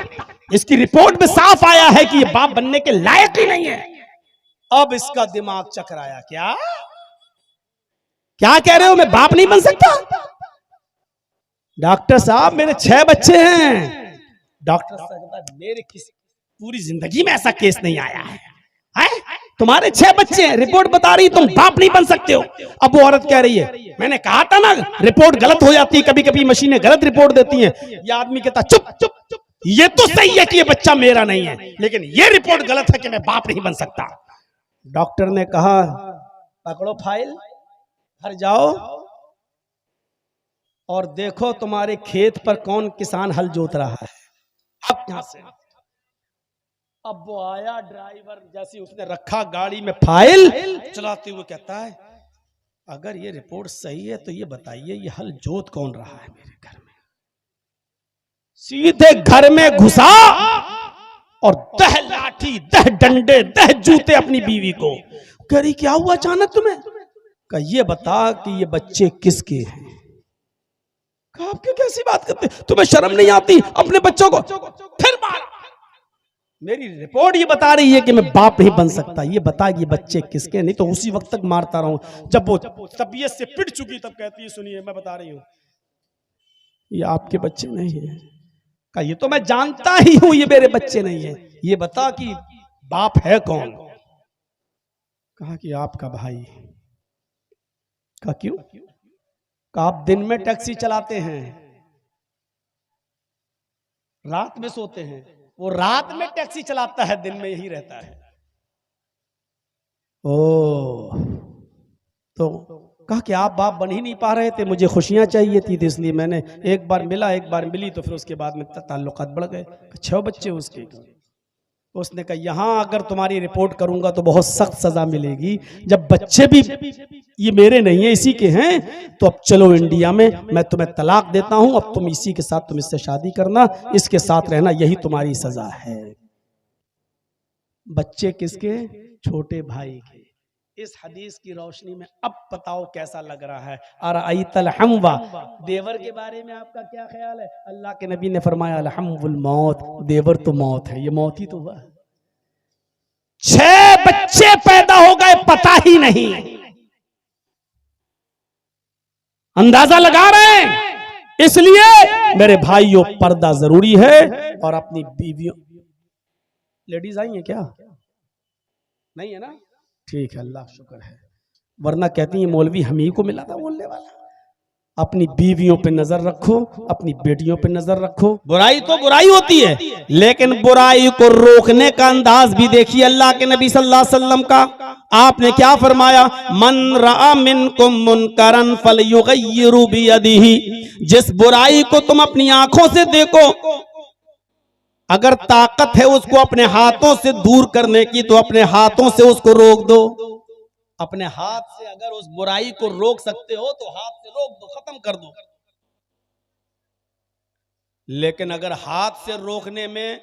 इसकी रिपोर्ट में साफ आया है कि ये बाप बनने के लायक ही नहीं है। अब इसका दिमाग चकराया, क्या क्या कह रहे हो, मैं बाप नहीं बन सकता? डॉक्टर साहब मेरे 6 बच्चे हैं। डॉक्टर साहब, मेरे किसी पूरी जिंदगी में ऐसा केस नहीं आया है, तुम्हारे 6 बच्चे हैं, रिपोर्ट बता रही तुम बाप नहीं बन सकते हो। अब वो औरत कह रही है, मैंने कहा था ना रिपोर्ट गलत हो जाती है, कभी कभी मशीनें गलत रिपोर्ट देती हैं। ये आदमी कहता, चुप चुप चुप, ये तो सही है कि ये बच्चा मेरा नहीं है, लेकिन ये रिपोर्ट गलत है कि मैं बाप नहीं बन सकता। डॉक्टर ने कहा, पकड़ो फाइल, घर जाओ और देखो तुम्हारे खेत पर कौन किसान हल जोत रहा है। अब यहां से अब वो आया ड्राइवर, जैसे उसने रखा गाड़ी में फाइल, चलाते हुए कहता है, अगर ये रिपोर्ट सही है तो ये बताइए ये हल जोत कौन रहा है मेरे घर में। सीधे घर में घुसा और 10 लाठी 10 डंडे 10 जूते अपनी बीवी को। कह रही क्या हुआ अचानक तुम्हें? कहा ये बता कि ये बच्चे किसके हैं। कहा आप क्यों कैसी बात करते, तुम्हें शर्म नहीं आती अपने बच्चों को? फिर मारा। मेरी रिपोर्ट ये बता रही है कि मैं बाप नहीं बन सकता। ये बता ये बच्चे किसके, नहीं तो उसी वक्त तक मारता रहूं। जब वो तबीयत से पिट चुकी तब कहती है सुनिए मैं बता रही हूं ये आपके बच्चे नहीं है। कहा ये तो मैं जानता ही हूं ये मेरे बच्चे नहीं है, ये बता कि बाप है कौन। कहा कि आपका भाई। कहा क्यों? कहा आप दिन में टैक्सी चलाते हैं, रात में सोते हैं। वो रात में टैक्सी चलाता है, दिन में यही रहता है। ओ तो कहा कि आप बाप बन ही नहीं पा रहे थे, मुझे खुशियां चाहिए थी तो इसलिए मैंने एक बार मिला, एक बार मिली तो फिर उसके बाद में ताल्लुकात बढ़ गए। 6 बच्चे उसके। उसने कहा यहां अगर तुम्हारी रिपोर्ट करूंगा तो बहुत सख्त सजा मिलेगी। जब बच्चे भी ये मेरे नहीं है इसी के हैं तो अब चलो इंडिया में मैं तुम्हें तलाक देता हूं, अब तुम इसी के साथ तुम इससे शादी करना, इसके साथ रहना, यही तुम्हारी सजा है। बच्चे किसके? छोटे भाई के। इस हदीस की रोशनी में अब बताओ कैसा लग रहा है। अरअयतल हम्वा, देवर के बारे में आपका क्या ख्याल है? अल्लाह के नबी ने फरमाया अलहम्वुल मौत, देवर तो मौत है, ये मौत ही तो हुआ। 6 बच्चे पैदा हो गए पता ही नहीं। अंदाजा लगा रहे हैं। इसलिए मेरे भाइयों पर्दा जरूरी है और अपनी बीवियों। लेडीज आई है क्या? नहीं है ना? ठीक है, अल्लाह शुक्र है, वरना कहती है मौलवी हम ही को मिला था बोलने वाला। अपनी बीवियों पे नजर रखो, अपनी बेटियों पे नजर रखो। बुराई तो बुराई होती है, लेकिन बुराई को रोकने का अंदाज भी देखिए अल्लाह के नबी सल्लल्लाहु अलैहि वसल्लम का। आपने क्या फरमाया? मन रआ मिनकुम मुनकरन फलयुगय्यिरु बियदिही। जिस बुराई को तुम अपनी आंखों से देखो, अगर ताकत है उसको अपने हाथों से दूर करने की तो अपने हाथों से उसको रोक दो। अपने हाथ से अगर उस बुराई को रोक सकते हो तो हाथ से रोक दो, खत्म कर दो। लेकिन अगर हाथ से रोकने में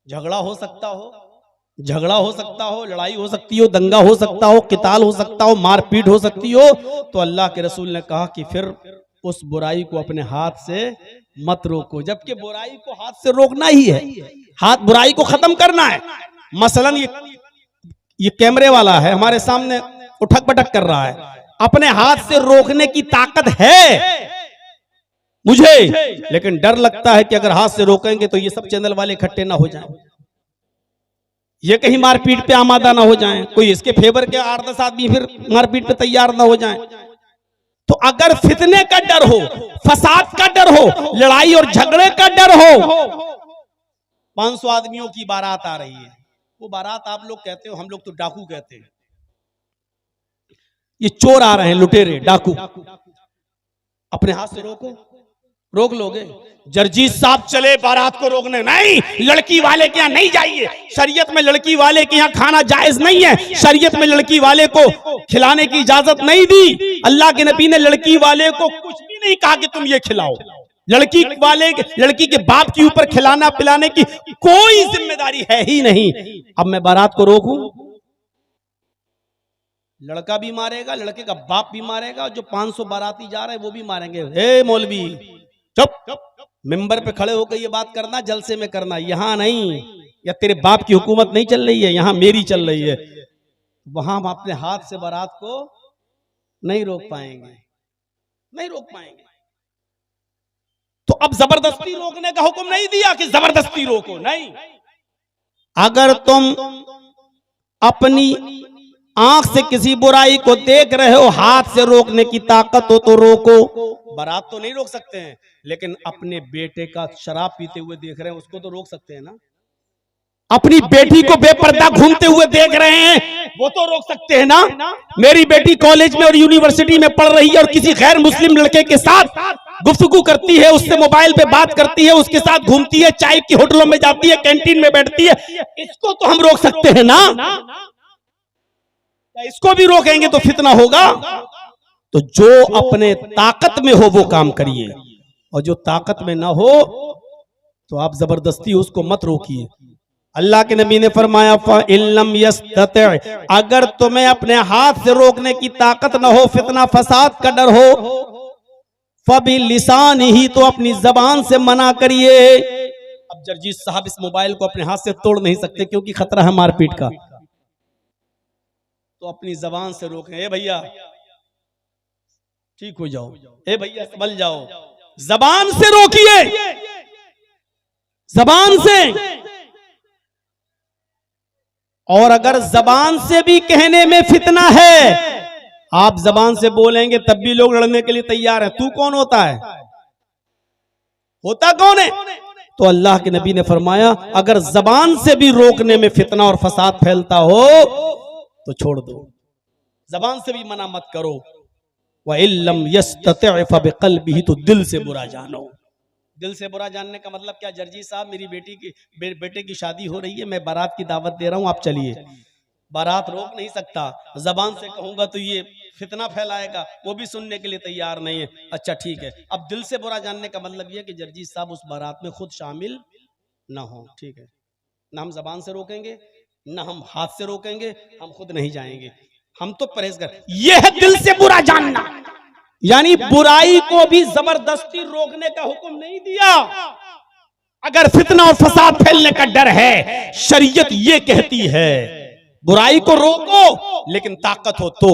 झगड़ा हो सकता हो, लड़ाई हो सकती हो, दंगा हो सकता हो, किताल हो सकता हो, मारपीट हो सकती हो, तो अल्लाह के रसूल ने कहा कि फिर उस बुराई को अपने हाथ से मत रोको। जबकि बुराई को हाथ से रोकना ही है, हाथ बुराई को खत्म करना है। मसलन ये कैमरे वाला है हमारे सामने उठक पटक कर रहा है, अपने हाथ से रोकने की ताकत है मुझे, लेकिन डर लगता है कि अगर हाथ से रोकेंगे तो ये सब चैनल वाले इकट्ठे ना हो जाएं, ये कहीं मारपीट पे आमादा ना हो जाएं, कोई इसके फेवर के 8-10 आदमी फिर मारपीट पे तैयार ना हो जाएं। तो अगर फितने का डर हो, फसाद का डर हो, लड़ाई और झगड़े का डर हो, 500 आदमियों की बारात आ रही है, वो बारात आप लोग कहते हो, हम लोग तो डाकू कहते हैं। ये चोर आ रहे हैं, लुटेरे डाकू, अपने हाथ से रोक लोगे? जर्जीत साहब चले बारात को रोकने, नहीं, लड़की वाले के यहाँ नहीं जाइए, शरीयत में लड़की वाले के यहाँ खाना जायज नहीं है, शरीयत में लड़की वाले को खिलाने की इजाजत नहीं दी। अल्लाह के नबी ने लड़की वाले को कुछ भी नहीं कहा कि तुम ये खिलाओ। लड़की के बाप के ऊपर खिलाना पिलाने की कोई जिम्मेदारी है ही नहीं। अब मैं बारात को रोकूं? लड़का भी मारेगा, लड़के का बाप भी मारेगा, जो 500 बाराती जा रहे हैं वो भी मारेंगे। हे मौलवी चुप, मिंबर पे खड़े होकर ये बात करना, जलसे में करना, यहां नहीं, या तेरे बाप की हुकूमत नहीं चल रही है, यहां मेरी चल रही है। वहां हम अपने हाथ से बारात को नहीं रोक पाएंगे। तो अब जबरदस्ती रोकने का हुक्म नहीं दिया कि जबरदस्ती रोको, नहीं। अगर तुम अपनी आंख से किसी बुराई को देख रहे हो, हाथ से रोकने की ताकत हो तो रोको। बारात तो नहीं रोक सकते हैं, लेकिन अपने बेटे का शराब पीते हुए देख रहे हैं उसको तो रोक सकते हैं ना। अपनी बेटी को बेपर्दा घूमते हुए देख रहे हैं वो तो रोक सकते हैं ना। मेरी बेटी कॉलेज में और यूनिवर्सिटी में पढ़ रही है और किसी गैर मुस्लिम लड़के के साथ गुफ्तगू करती है, उससे मोबाइल पे बात करती है, उसके साथ घूमती है, चाय की होटलों में जाती है, कैंटीन में बैठती है, इसको तो हम रोक सकते हैं ना। इसको भी रोकेंगे तो फितना होगा। तो जो अपने ताकत में हो वो काम करिए, और जो ताकत में ना हो तो आप जबरदस्ती उसको मत रोकिए। अल्लाह के नबी ने फरमाया फ़इल्लम यस्तति, अगर तुम्हें अपने हाथ से रोकने की ताकत ना हो, फितना फसाद का डर हो, फबिलिसानिही, तो अपनी जबान से मना करिए। अब जर्जीस साहब इस मोबाइल को अपने हाथ से तोड़ नहीं सकते क्योंकि खतरा है मारपीट का, तो अपनी जबान से रोकें। ए भैया ठीक हो जाओ, ए भैया संभल जाओ, जबान से रोकिए, जबान से। और अगर जबान से भी कहने में फितना है, आप जबान से बोलेंगे तब भी लोग लड़ने के लिए तैयार हैं। तू कौन होता है, होता कौन है? तो अल्लाह के नबी ने फरमाया अगर जबान से भी रोकने में फितना और फसाद फैलता हो तो छोड़ दो, जबान से भी मना मत करो। व इल्लम यस्तति' फबिक़ल्बिही, तो दिल से बुरा जानो। दिल से बुरा जानने का मतलब क्या? जर्जी साहब मेरी बेटे की शादी हो रही है, मैं बारात की दावत दे रहा हूं, आप चलिए। बारात रोक नहीं सकता, जबान से कहूंगा तो ये फितना फैलाएगा, वो भी सुनने के लिए तैयार नहीं है। अच्छा ठीक है, अब दिल से बुरा जानने का मतलब ये कि जर्जी साहब उस बारात में खुद शामिल ना हो, ठीक है। ना हम जबान से रोकेंगे, ना हम हाथ से रोकेंगे, हम खुद नहीं जाएंगे, हम तो परहेज कर। यह है दिल से बुरा जानना, यानी बुराई को भी जबरदस्ती रोकने का हुक्म नहीं दिया। अगर फितना और फसाद फैलने का डर है, शरीयत ये कहती है बुराई को रोको लेकिन ताकत हो तो।